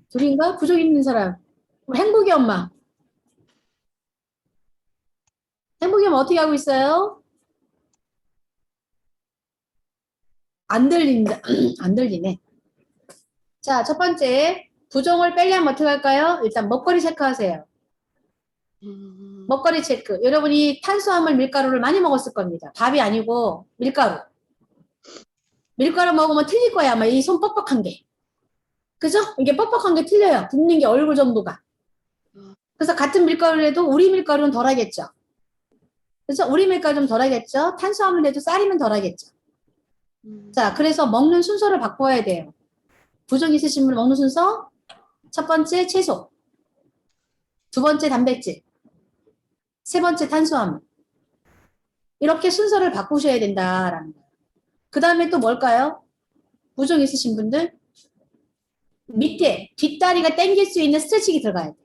둘인가? 부종 있는 사람. 행복이 엄마. 행복이 엄마 어떻게 하고 있어요? 안 들린다. 안 들리네. 자, 첫 번째. 부종을 빼려면 어떻게 할까요? 일단 먹거리 체크하세요. 먹거리 체크. 여러분이 탄수화물 밀가루를 많이 먹었을 겁니다. 밥이 아니고 밀가루. 밀가루 먹으면 틀릴 거야. 아마 이 손 뻑뻑한 게. 그죠? 이게 뻑뻑한 게 틀려요. 붓는 게 얼굴 정도가. 그래서 같은 밀가루라도 우리 밀가루는 덜하겠죠. 그래서 우리 밀가루 좀 덜하겠죠. 탄수화물에도 쌀이면 덜하겠죠. 자, 그래서 먹는 순서를 바꿔야 돼요. 부종 있으신 분 먹는 순서. 첫 번째 채소. 두 번째 단백질. 세 번째 탄수화물. 이렇게 순서를 바꾸셔야 된다라는 거예요. 그 다음에 또 뭘까요? 부종 있으신 분들 밑에 뒷다리가 당길 수 있는 스트레칭이 들어가야 돼.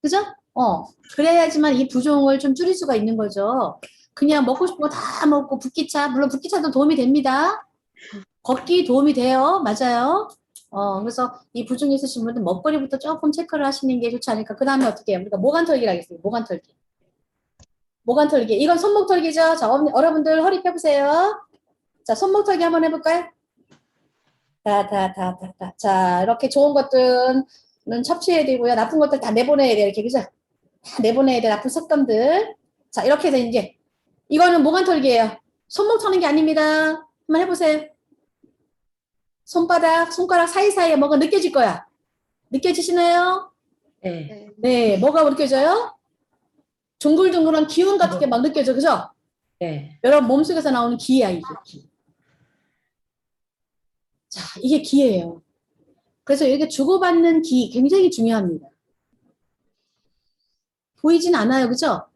그죠? 그래야지만 이 부종을 좀 줄일 수가 있는 거죠. 그냥 먹고 싶은 거 다 먹고 붓기차, 물론 붓기차도 도움이 됩니다. 걷기 도움이 돼요. 맞아요. 그래서 이 부종 있으신 분들 먹거리부터 조금 체크를 하시는 게 좋지 않을까. 그 다음에 어떻게 해요? 우리가 모간 털기를 하겠습니다. 모간 털기. 모간 털기. 이건 손목 털기죠. 자, 여러분들 허리 펴보세요. 자, 손목 털기 한번 해볼까요? 자, 이렇게 좋은 것들은 섭취해야 되고요. 나쁜 것들 다 내보내야 돼요. 이렇게, 그죠? 다 내보내야 돼. 나쁜 습관들. 자, 이렇게 해서 이제, 이거는 모간 털기예요. 손목 터는 게 아닙니다. 한번 해보세요. 손가락 사이사이에 뭐가 느껴질 거야. 느껴지시나요? 네. 네, 뭐가 느껴져요? 둥글둥글한 기운 같은 게 막 느껴져, 그죠? 네. 여러분 몸속에서 나오는 기야, 이게 기. 자, 이게 기예요. 그래서 이렇게 주고받는 기 굉장히 중요합니다. 보이진 않아요, 그죠?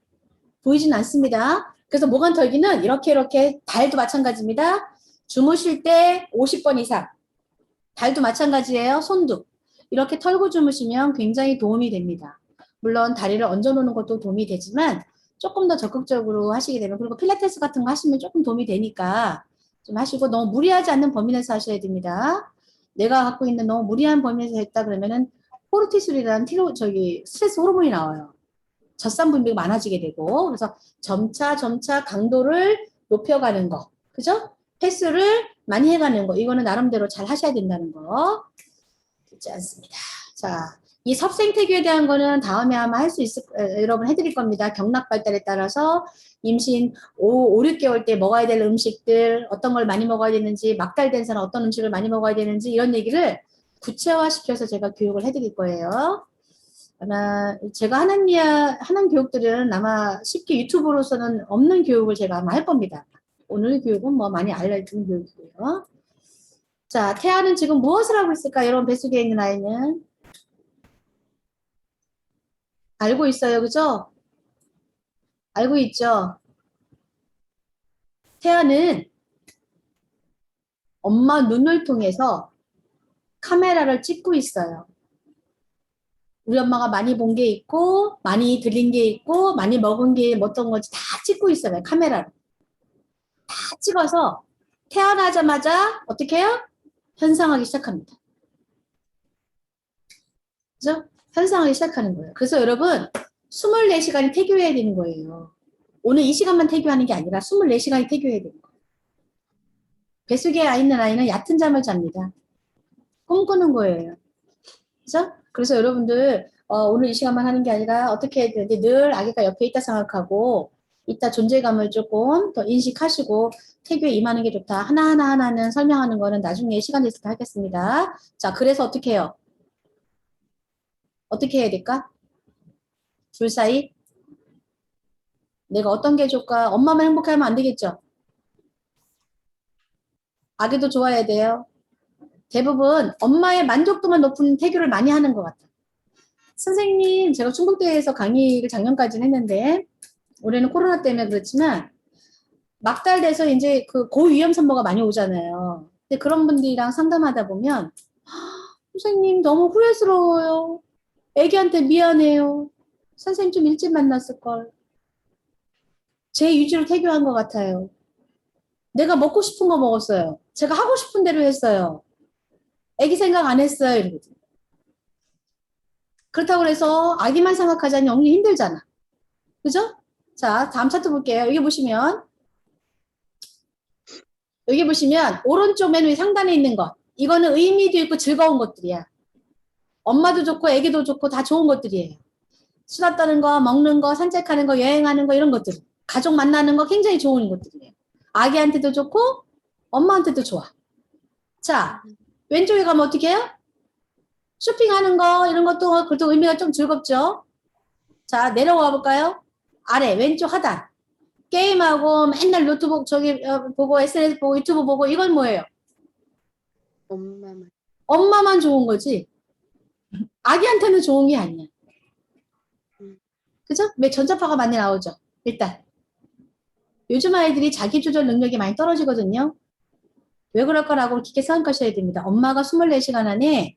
보이진 않습니다. 그래서 모간털기는 이렇게 달도 마찬가지입니다. 주무실 때 50번 이상. 달도 마찬가지예요. 손도. 이렇게 털고 주무시면 굉장히 도움이 됩니다. 물론 다리를 얹어놓는 것도 도움이 되지만 조금 더 적극적으로 하시게 되면, 그리고 필라테스 같은 거 하시면 조금 도움이 되니까 좀 하시고, 너무 무리하지 않는 범위 내에서 하셔야 됩니다. 내가 갖고 있는 너무 무리한 범위 내에서 했다 그러면은 코르티솔이라는 스트레스 호르몬이 나와요. 젖산 분비가 많아지게 되고, 그래서 점차 강도를 높여가는 거, 그죠? 횟수를 많이 해가는 거, 이거는 나름대로 잘 하셔야 된다는 거 듣지 않습니다. 자, 이 섭생태교에 대한 거는 다음에 아마 할 수 있을, 여러분 해드릴 겁니다. 경락 발달에 따라서 임신 5, 6개월 때 먹어야 될 음식들, 어떤 걸 많이 먹어야 되는지, 막달된 사람 어떤 음식을 많이 먹어야 되는지, 이런 얘기를 구체화시켜서 제가 교육을 해드릴 거예요. 아마 제가 하는 교육들은 아마 쉽게 유튜브로서는 없는 교육을 제가 아마 할 겁니다. 오늘 교육은 뭐 많이 알려진 교육이고요. 자, 태아는 지금 무엇을 하고 있을까? 여러분 뱃속에 있는 아이는 알고 있어요, 그죠? 알고 있죠? 태아는 엄마 눈을 통해서 카메라를 찍고 있어요. 우리 엄마가 많이 본 게 있고, 많이 들린 게 있고, 많이 먹은 게 어떤 건지 다 찍고 있어요, 카메라로. 다 찍어서 태어나자마자 어떻게 해요? 현상하기 시작합니다. 그죠? 현상하기 시작하는 거예요. 그래서 여러분 24시간이 태교해야 되는 거예요. 오늘 이 시간만 태교하는 게 아니라 24시간이 태교해야 되는 거예요. 뱃속에 있는 아이는 얕은 잠을 잡니다. 꿈꾸는 거예요. 그죠? 그래서 여러분들 오늘 이 시간만 하는 게 아니라 어떻게 해야 되는지 늘 아기가 옆에 있다 생각하고 이따 존재감을 조금 더 인식하시고 태교에 임하는 게 좋다. 하나는 설명하는 거는 나중에 시간 있을 때 하겠습니다. 자, 그래서 어떻게 해요? 어떻게 해야 될까? 둘 사이? 내가 어떤 게 좋을까? 엄마만 행복해 하면 안 되겠죠? 아기도 좋아야 돼요. 대부분 엄마의 만족도만 높은 태교를 많이 하는 것 같아요. 선생님, 제가 충북대에서 강의를 작년까지는 했는데 올해는 코로나 때문에 그렇지만 막달돼서 이제 그 고위험 산모가 많이 오잖아요. 근데 그런 분들이랑 상담하다 보면 선생님 너무 후회스러워요. 애기한테 미안해요. 선생님 좀 일찍 만났을걸. 제 유지로 태교한 것 같아요. 내가 먹고 싶은 거 먹었어요. 제가 하고 싶은 대로 했어요. 애기 생각 안 했어요. 이러거든요. 그렇다고 해서 아기만 생각하자니 너무 힘들잖아. 그죠? 자, 다음 차트 볼게요. 여기 보시면 오른쪽 맨 위 상단에 있는 것. 이거는 의미도 있고 즐거운 것들이야. 엄마도 좋고 애기도 좋고 다 좋은 것들이에요. 수다 떠는 거, 먹는 거, 산책하는 거, 여행하는 거 이런 것들. 가족 만나는 거 굉장히 좋은 것들이에요. 아기한테도 좋고 엄마한테도 좋아. 자, 왼쪽에 가면 어떻게 해요? 쇼핑하는 거 이런 것도 그래도 의미가 좀 즐겁죠. 자, 내려와 볼까요? 아래 왼쪽 하단. 게임하고 맨날 노트북 보고 SNS 보고 유튜브 보고 이건 뭐예요? 엄마만 좋은 거지. 아기한테는 좋은 게 아니야. 그죠? 왜 전자파가 많이 나오죠? 일단 요즘 아이들이 자기 조절 능력이 많이 떨어지거든요. 왜 그럴 거라고 깊게 생각하셔야 됩니다. 엄마가 24시간 안에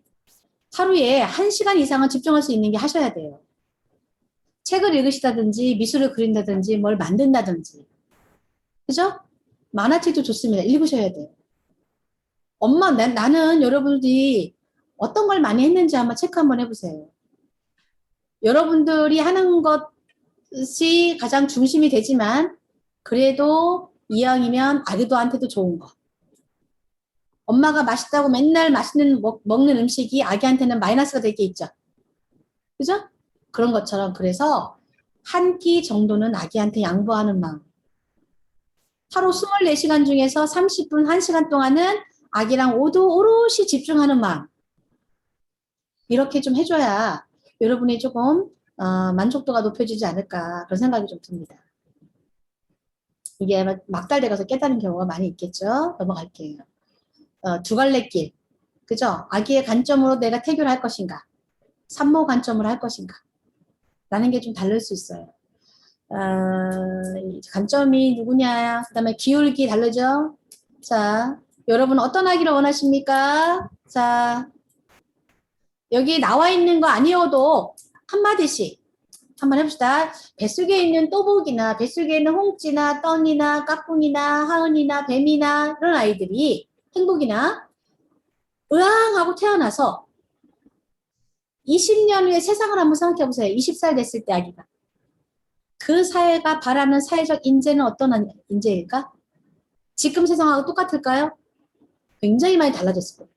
하루에 1시간 이상은 집중할 수 있는 게 하셔야 돼요. 책을 읽으시다든지 미술을 그린다든지 뭘 만든다든지. 그죠? 만화책도 좋습니다. 읽으셔야 돼요. 엄마, 나는 여러분들이 어떤 걸 많이 했는지 한번 체크 한번 해보세요. 여러분들이 하는 것이 가장 중심이 되지만 그래도 이왕이면 아기도한테도 좋은 거. 엄마가 맛있다고 맨날 맛있는 먹는 음식이 아기한테는 마이너스가 될 게 있죠. 그죠? 그런 것처럼 그래서 한 끼 정도는 아기한테 양보하는 마음. 하루 24시간 중에서 30분, 1시간 동안은 아기랑 오롯이 집중하는 마음. 이렇게 좀 해줘야 여러분이 조금 만족도가 높여지지 않을까 그런 생각이 좀 듭니다. 이게 막달돼 가서 깨달은 경우가 많이 있겠죠. 넘어갈게요. 두 갈래 길. 그죠? 아기의 관점으로 내가 태교를 할 것인가? 산모 관점으로 할 것인가? 라는 게 좀 다를 수 있어요. 이 관점이 누구냐? 그 다음에 기울기 다르죠? 자, 여러분 어떤 아기를 원하십니까? 자, 여기 나와 있는 거 아니어도 한마디씩 한번 해봅시다. 뱃속에 있는 또복이나 뱃속에 있는 홍찌나 떡이나 까꿍이나 하은이나 뱀이나 이런 아이들이 행복이나 으앙하고 태어나서 20년 후에 세상을 한번 생각해 보세요. 20살 됐을 때 아기가. 그 사회가 바라는 사회적 인재는 어떤 인재일까? 지금 세상하고 똑같을까요? 굉장히 많이 달라졌을 거예요.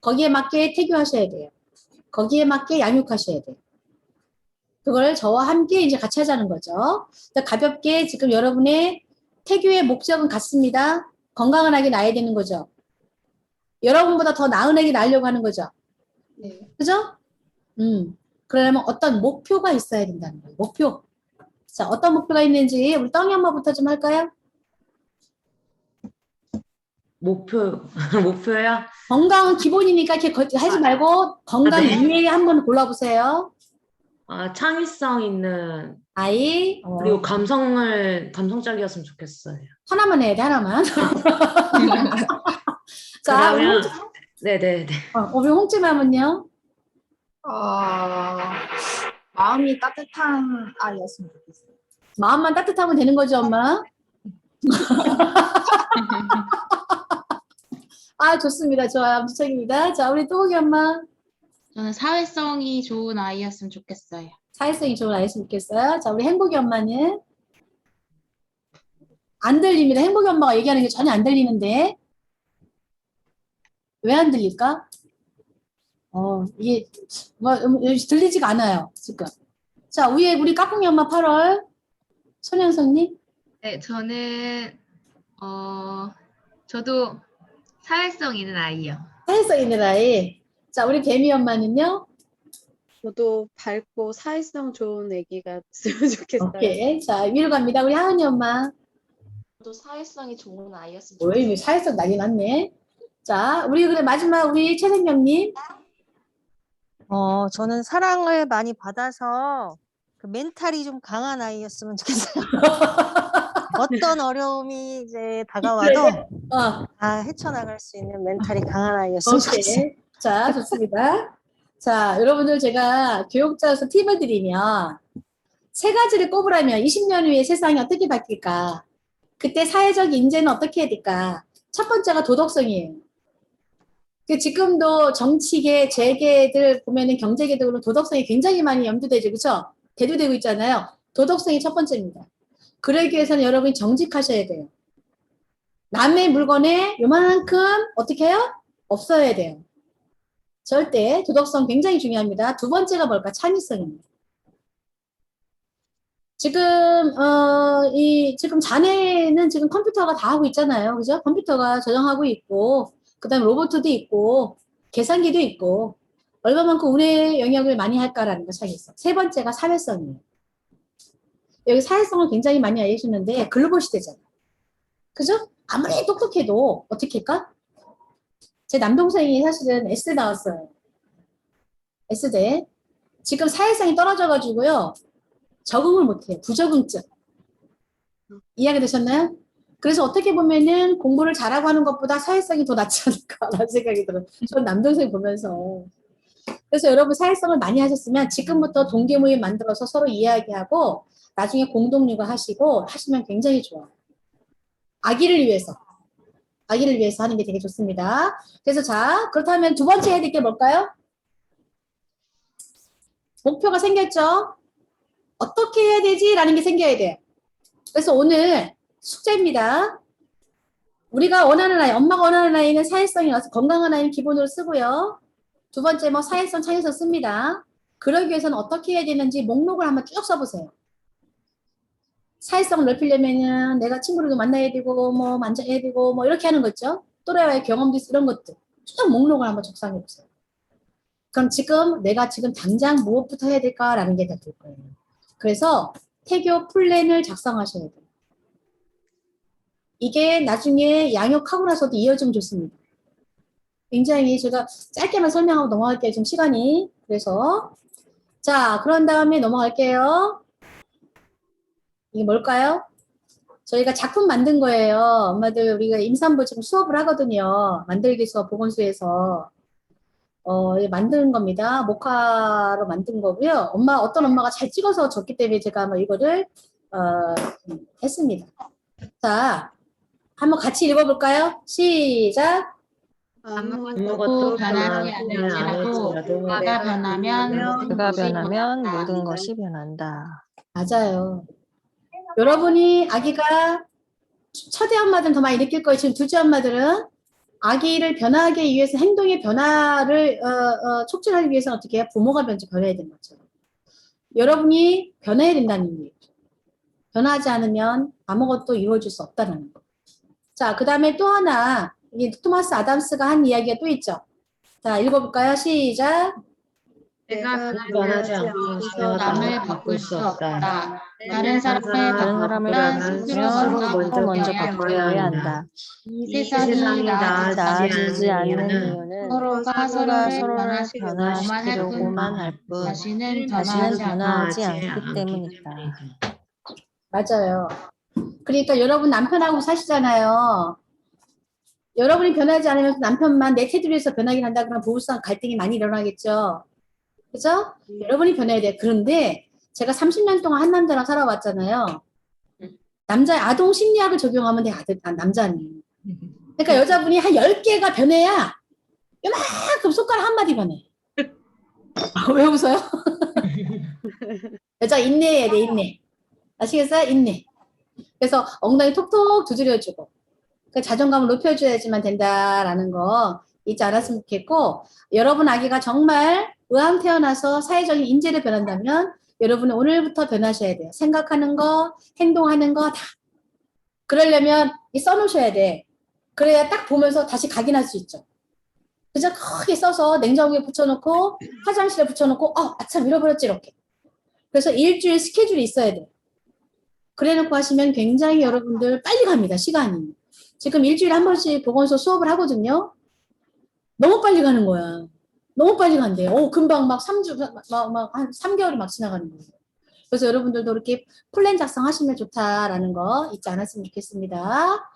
거기에 맞게 태교하셔야 돼요. 거기에 맞게 양육하셔야 돼요. 그걸 저와 함께 이제 같이 하자는 거죠. 가볍게 지금 여러분의 태교의 목적은 같습니다. 건강한 아기 낳아야 되는 거죠. 여러분보다 더 나은 아기 낳으려고 하는 거죠. 네. 그죠? 그러려면 어떤 목표가 있어야 된다는 거예요. 목표. 자, 어떤 목표가 있는지 우리 떡이 엄마부터 좀 할까요? 목표야? 건강은 기본이니까 이렇게 하지 말고 건강 네. 이외에 한번 골라보세요. 창의성 있는 아이. 그리고 감성적이었으면 좋겠어요. 하나만 해야 돼, 하나만. 자, 그러면 네네네. 우리 홍찌맘은요? 마음이 따뜻한 아이였으면 좋겠어요. 마음만 따뜻하면 되는 거죠, 엄마? 아, 좋습니다. 좋아요. 무척입니다. 자, 우리 또보기 엄마. 저는 사회성이 좋은 아이였으면 좋겠어요. 사회성이 좋은 아이였으면 좋겠어요. 자, 우리 행복이 엄마는? 안 들립니다. 행복이 엄마가 얘기하는 게 전혀 안 들리는데. 왜 안 들릴까? 이게, 들리지가 않아요, 지금. 자, 위에 우리 까꿍이 엄마 8월. 손영선님? 네, 저도 사회성 있는 아이요. 사회성 있는 아이. 자, 우리 뱀이 엄마는요? 저도 밝고 사회성 좋은 아기가 됐으면 좋겠어요. 오케이. 자, 위로 갑니다. 우리 하은이 엄마. 또 사회성이 좋은 아이였으면 왜 좋겠어요. 사회성 난리 났네. 자, 우리 그래 마지막 우리 최생명님. 저는 사랑을 많이 받아서 그 멘탈이 좀 강한 아이였으면 좋겠어요. 어떤 어려움이 이제 다가와도 헤쳐나갈 수 있는 멘탈이 강한 아이였으면 좋겠어요. 오케이. 자, 좋습니다. 자, 여러분들 제가 교육자로서 팁을 드리면 세 가지를 꼽으라면 20년 후에 세상이 어떻게 바뀔까? 그때 사회적 인재는 어떻게 해야 될까? 첫 번째가 도덕성이에요. 지금도 정치계, 재계들 보면은 경제계도 도덕성이 굉장히 많이 염두되죠. 그렇죠? 대두되고 있잖아요. 도덕성이 첫 번째입니다. 그러기 위해서는 여러분이 정직하셔야 돼요. 남의 물건에 요만큼 어떻게 해요? 없어야 돼요. 절대 도덕성 굉장히 중요합니다. 두 번째가 뭘까? 창의성입니다. 지금 자네는 지금 컴퓨터가 다 하고 있잖아요. 그죠? 컴퓨터가 저장하고 있고, 그 다음에 로봇도 있고, 계산기도 있고, 얼마만큼 운의 영역을 많이 할까라는 거 창의성. 세 번째가 사회성이에요. 여기 사회성을 굉장히 많이 알려주는데, 글로벌 시대잖아요. 그죠? 아무리 똑똑해도 어떻게 할까? 제 남동생이 사실은 S대 나왔어요. S대. 지금 사회성이 떨어져가지고요. 적응을 못해요. 부적응증. 이해가 되셨나요? 그래서 어떻게 보면은 공부를 잘하고 하는 것보다 사회성이 더 낫지 않을까라는 생각이 들어요. 전 남동생 보면서. 그래서 여러분 사회성을 많이 하셨으면 지금부터 동계 모임 만들어서 서로 이야기하고 나중에 공동 육아하시고 하시면 굉장히 좋아요. 아기를 위해서 하는 게 되게 좋습니다. 그래서 자, 그렇다면 두 번째 해야 될 게 뭘까요? 목표가 생겼죠? 어떻게 해야 되지? 라는 게 생겨야 돼요. 그래서 오늘 숙제입니다. 우리가 원하는 아이, 엄마가 원하는 아이는 사회성이 와서 건강한 아이는 기본으로 쓰고요. 두 번째 사회성, 창의성 씁니다. 그러기 위해서는 어떻게 해야 되는지 목록을 한번 쭉 써보세요. 사회성을 넓히려면은 내가 친구들도 만나야 되고 만져야 되고 이렇게 하는 거 있죠. 또래와의 경험도 이런 것들 쭉 목록을 한번 적상해 보세요. 그럼 내가 지금 당장 무엇부터 해야 될까라는 게 다 될 거예요. 그래서 태교 플랜을 작성하셔야 돼요. 이게 나중에 양육하고 나서도 이어지면 좋습니다. 굉장히 제가 짧게만 설명하고 넘어갈게요. 지금 시간이. 그래서 자, 그런 다음에 넘어갈게요. 이게 뭘까요? 저희가 작품 만든 거예요. 엄마들 우리가 임산부 지금 수업을 하거든요. 만들기 수업 보건소에서 만든 겁니다. 모카로 만든 거고요. 어떤 엄마가 잘 찍어서 줬기 때문에 제가 이거를 했습니다. 자, 한번 같이 읽어볼까요? 시작. 아무것도 변하지 않을지라도 그가 변하면 그가 변하면 모든 것이 변한다. 맞아요. 여러분이 아기가 첫째 엄마들은 더 많이 느낄 거예요. 지금 둘째 엄마들은 아기를 변하기 위해서 행동의 변화를 촉진하기 위해서는 어떻게 해요? 부모가 먼저 변해야 되는 거죠. 여러분이 변해야 된다는 얘기죠. 변하지 않으면 아무것도 이루어질 수 없다는 거. 자, 그 다음에 또 하나, 이게 토마스 아담스가 한 이야기가 또 있죠. 자, 읽어볼까요? 시작. 내가 변하지 않고 남을 바꿀 수 없다. 다른 사람을 사람을 바꾸려면 스스로 먼저 바꿔야 한다. 이 세상이 세상이 나아지지 않는 이유는 서로가 서로를 변화시키려고만 할 뿐, 자신은 자신은 변하지 변하지 않기 때문이다. 맞아요. 그러니까 여러분 남편하고 사시잖아요. 여러분이 변하지 않으면 남편만 내 테두리에서 변하긴 한다 그러면 부부싸움 갈등이 많이 일어나겠죠. 그죠? 여러분이 변해야 돼. 그런데 제가 30년 동안 한 남자랑 살아왔잖아요. 아동 심리학을 적용하면 돼, 남자는. 그러니까 여자분이 한 10개가 변해야 요만큼 손가락 한마디 변해. 왜 웃어요? 여자 인내해야 돼, 인내. 아시겠어요? 인내. 그래서 엉덩이 톡톡 두드려주고 그 자존감을 높여줘야지만 된다라는 거 잊지 않았으면 좋겠고, 여러분 아기가 정말 의왕 태어나서 사회적인 인재로 변한다면 여러분은 오늘부터 변하셔야 돼요. 생각하는 거, 행동하는 거 다. 그러려면 써놓으셔야 돼. 그래야 딱 보면서 다시 각인할 수 있죠. 그죠? 크게 써서 냉장고에 붙여놓고 화장실에 붙여놓고 아참 잃어버렸지 이렇게. 그래서 일주일 스케줄이 있어야 돼요. 그래놓고 하시면 굉장히 여러분들 빨리 갑니다. 시간이. 지금 일주일에 한 번씩 보건소 수업을 하거든요. 너무 빨리 가는 거야. 너무 빨리 간대요. 금방 막 3주, 한 3개월이 막 지나가는 거예요. 그래서 여러분들도 이렇게 플랜 작성하시면 좋다라는 거 잊지 않았으면 좋겠습니다.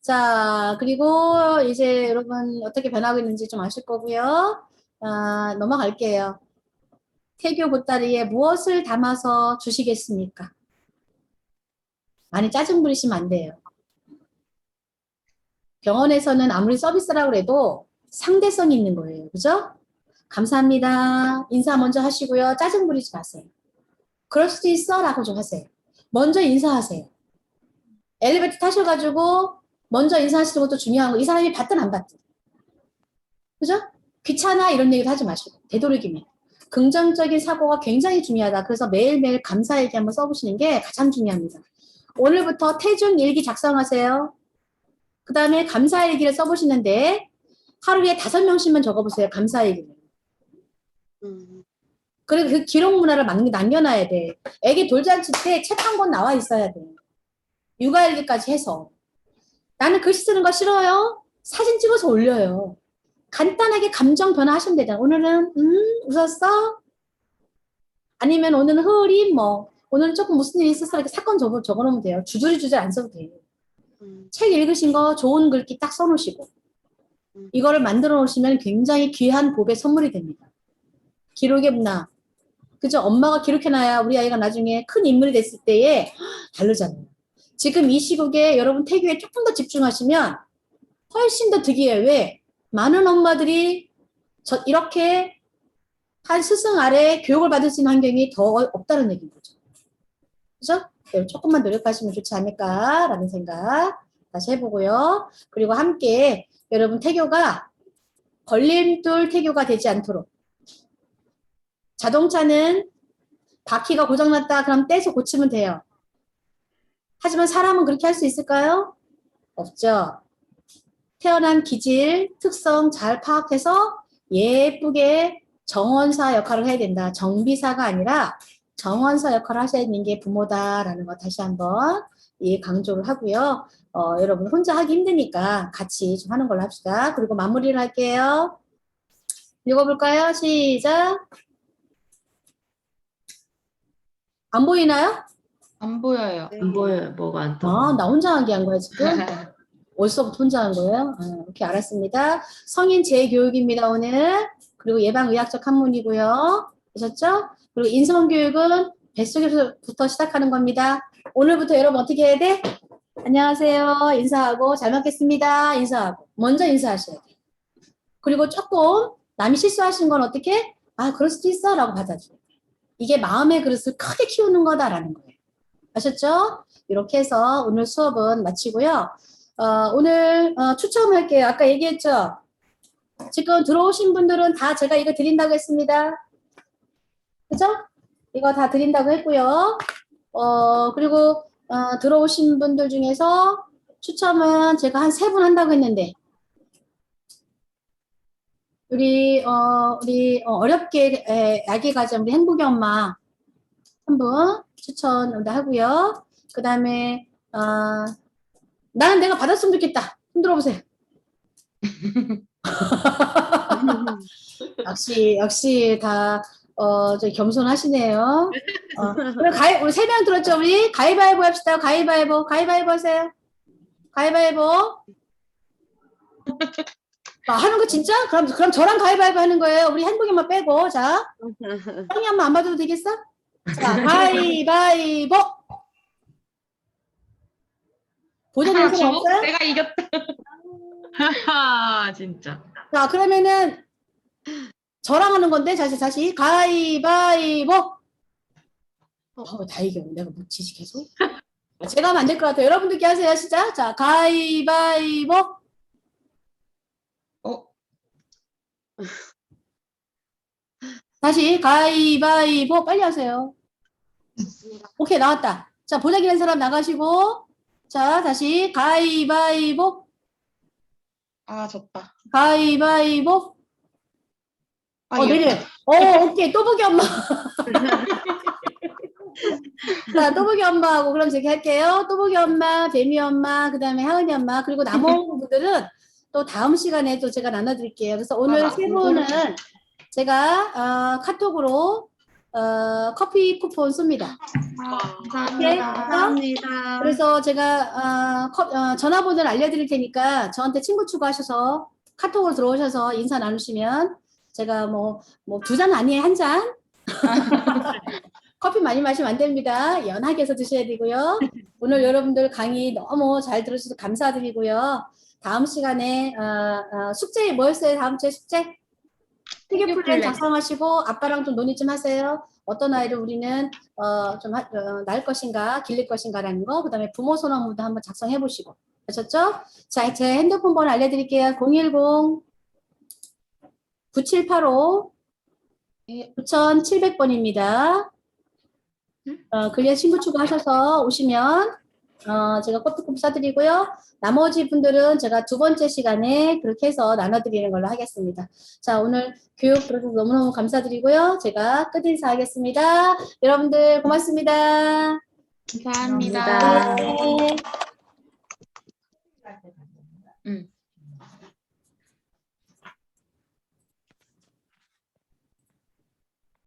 자, 그리고 이제 여러분 어떻게 변하고 있는지 좀 아실 거고요. 넘어갈게요. 태교 보따리에 무엇을 담아서 주시겠습니까? 많이 짜증 부리시면 안 돼요. 병원에서는 아무리 서비스라고 해도 상대성이 있는 거예요. 그죠? 감사합니다. 인사 먼저 하시고요. 짜증 부리지 마세요. 그럴 수도 있어 라고 좀 하세요. 먼저 인사하세요. 엘리베이터 타셔가지고 먼저 인사하시는 것도 중요한 거. 이 사람이 받든 안 받든. 그죠? 귀찮아 이런 얘기도 하지 마시고 되도록이면. 긍정적인 사고가 굉장히 중요하다. 그래서 매일매일 감사일기 한번 써보시는 게 가장 중요합니다. 오늘부터 태중 일기 작성하세요. 그 다음에 감사일기를 써보시는데 하루에 5명씩만 적어보세요. 감사일기를. 그리고 그 기록 문화를 남겨놔야 돼. 애기 돌잔치 때 책 한 권 나와 있어야 돼. 육아일기까지 해서. 나는 글씨 쓰는 거 싫어요. 사진 찍어서 올려요. 간단하게 감정 변화하시면 되잖아. 오늘은 웃었어? 아니면 오늘은 흐린 오늘은 조금 무슨 일이 있었어? 이렇게 사건 적어놓으면 돼요. 주저리 안 써도 돼요. 책 읽으신 거 좋은 글귀 딱 써놓으시고 이거를 만들어 놓으시면 굉장히 귀한 복의 선물이 됩니다. 기록의 문화. 그죠? 엄마가 기록해놔야 우리 아이가 나중에 큰 인물이 됐을 때에 다르잖아요. 지금 이 시국에 여러분 태교에 조금 더 집중하시면 훨씬 더 득이에요. 왜? 많은 엄마들이 이렇게 한 스승 아래 교육을 받을 수 있는 환경이 더 없다는 얘기인 거죠. 그죠? 조금만 노력하시면 좋지 않을까라는 생각 다시 해보고요. 그리고 함께 여러분 태교가 걸림돌 태교가 되지 않도록, 자동차는 바퀴가 고장났다 그럼 떼서 고치면 돼요. 하지만 사람은 그렇게 할 수 있을까요? 없죠. 태어난 기질, 특성 잘 파악해서 예쁘게 정원사 역할을 해야 된다. 정비사가 아니라 정원사 역할을 하셔야 되는 게 부모다라는 거 다시 한번 이 강조를 하고요. 여러분 혼자 하기 힘드니까 같이 좀 하는 걸로 합시다. 그리고 마무리를 할게요. 읽어볼까요? 시작. 안 보이나요? 안 보여요. 안 보여요. 뭐가 안 떠. 아, 나 혼자 한 게 한 거야, 지금? 어디서부터 혼자 한 거예요? 오케이, 알았습니다. 성인 재교육입니다, 오늘. 그리고 예방의학적 학문이고요. 아셨죠? 그리고 인성교육은 뱃속에서부터 시작하는 겁니다. 오늘부터 여러분 어떻게 해야 돼? 안녕하세요. 인사하고 잘 먹겠습니다. 인사하고. 먼저 인사하셔야 돼. 그리고 조금 남이 실수하신 건 어떻게? 아, 그럴 수도 있어. 라고 받아줘야 돼. 이게 마음의 그릇을 크게 키우는 거다라는 거예요. 아셨죠? 이렇게 해서 오늘 수업은 마치고요. 오늘 추첨할게요. 아까 얘기했죠? 지금 들어오신 분들은 다 제가 이거 드린다고 했습니다. 그죠? 이거 다 드린다고 했고요. 그리고 들어오신 분들 중에서 추첨은 제가 한 3분 한다고 했는데 우리 어렵게 아기 가진 우리 행복의 엄마 한 분 추천 하고요. 그 다음에 나는 내가 받았으면 좋겠다. 흔들어 보세요. 역시 다 저 겸손하시네요. 그럼 우리 3명 들었죠? 우리 가위바위보 합시다. 가위바위보 하세요. 가위바위보. 하는 거 진짜? 그럼 저랑 가위바위보 하는 거예요. 우리 행복이만 빼고. 자, 형이 한번 안 봐도 되겠어? 자, 가위바위보. 보자는 사람 없어요? 내가 이겼다. 하하, 진짜. 자, 그러면은 저랑 하는 건데 다시 가위바위보. 다 이겨. 내가 못 치지 계속. 제가 하면 안 될 것 같아요. 여러분들께 하세요. 시작. 자, 가위바위보. 다시 가위바위보. 빨리 하세요. 오케이, 나왔다. 자, 보자기는 사람 나가시고. 자, 다시 가위바위보. 아, 졌다. 가위바위보. 내려. 오케이. 또보기 엄마. 자, 또보기 엄마하고 그럼 제가 할게요. 또보기 엄마, 뱀이 엄마, 그 다음에 하은이 엄마, 그리고 남은 분들은 또 다음 시간에 또 제가 나눠드릴게요. 그래서 오늘 3분은 제가 카톡으로 커피 쿠폰 씁니다. 오케이? 감사합니다. 그래서 제가 전화번호를 알려드릴 테니까 저한테 친구 추가하셔서 카톡으로 들어오셔서 인사 나누시면 제가 뭐 2잔 아니에요, 1잔. 커피 많이 마시면 안 됩니다. 연하게 해서 드셔야 되고요. 오늘 여러분들 강의 너무 잘 들으셔서 감사드리고요. 다음 시간에 숙제 뭐였어요? 다음 주에 숙제? 특이 플랜 작성하시고 아빠랑 좀 논의 좀 하세요. 어떤 아이를 우리는 좀 낳을 것인가 기를 것인가라는 거. 그 다음에 부모 선언문도 한번 작성해 보시고. 아셨죠? 자, 제 핸드폰 번호 알려드릴게요. 010-9785 9700번입니다. 글리아 친구 추가하셔서 오시면 제가 커피컵 싸드리고요. 나머지 분들은 제가 2번째 시간에 그렇게 해서 나눠드리는 걸로 하겠습니다. 자, 오늘 교육 들어주셔서 너무너무 감사드리고요. 제가 끝 인사하겠습니다. 여러분들 고맙습니다. 감사합니다. 네. 응.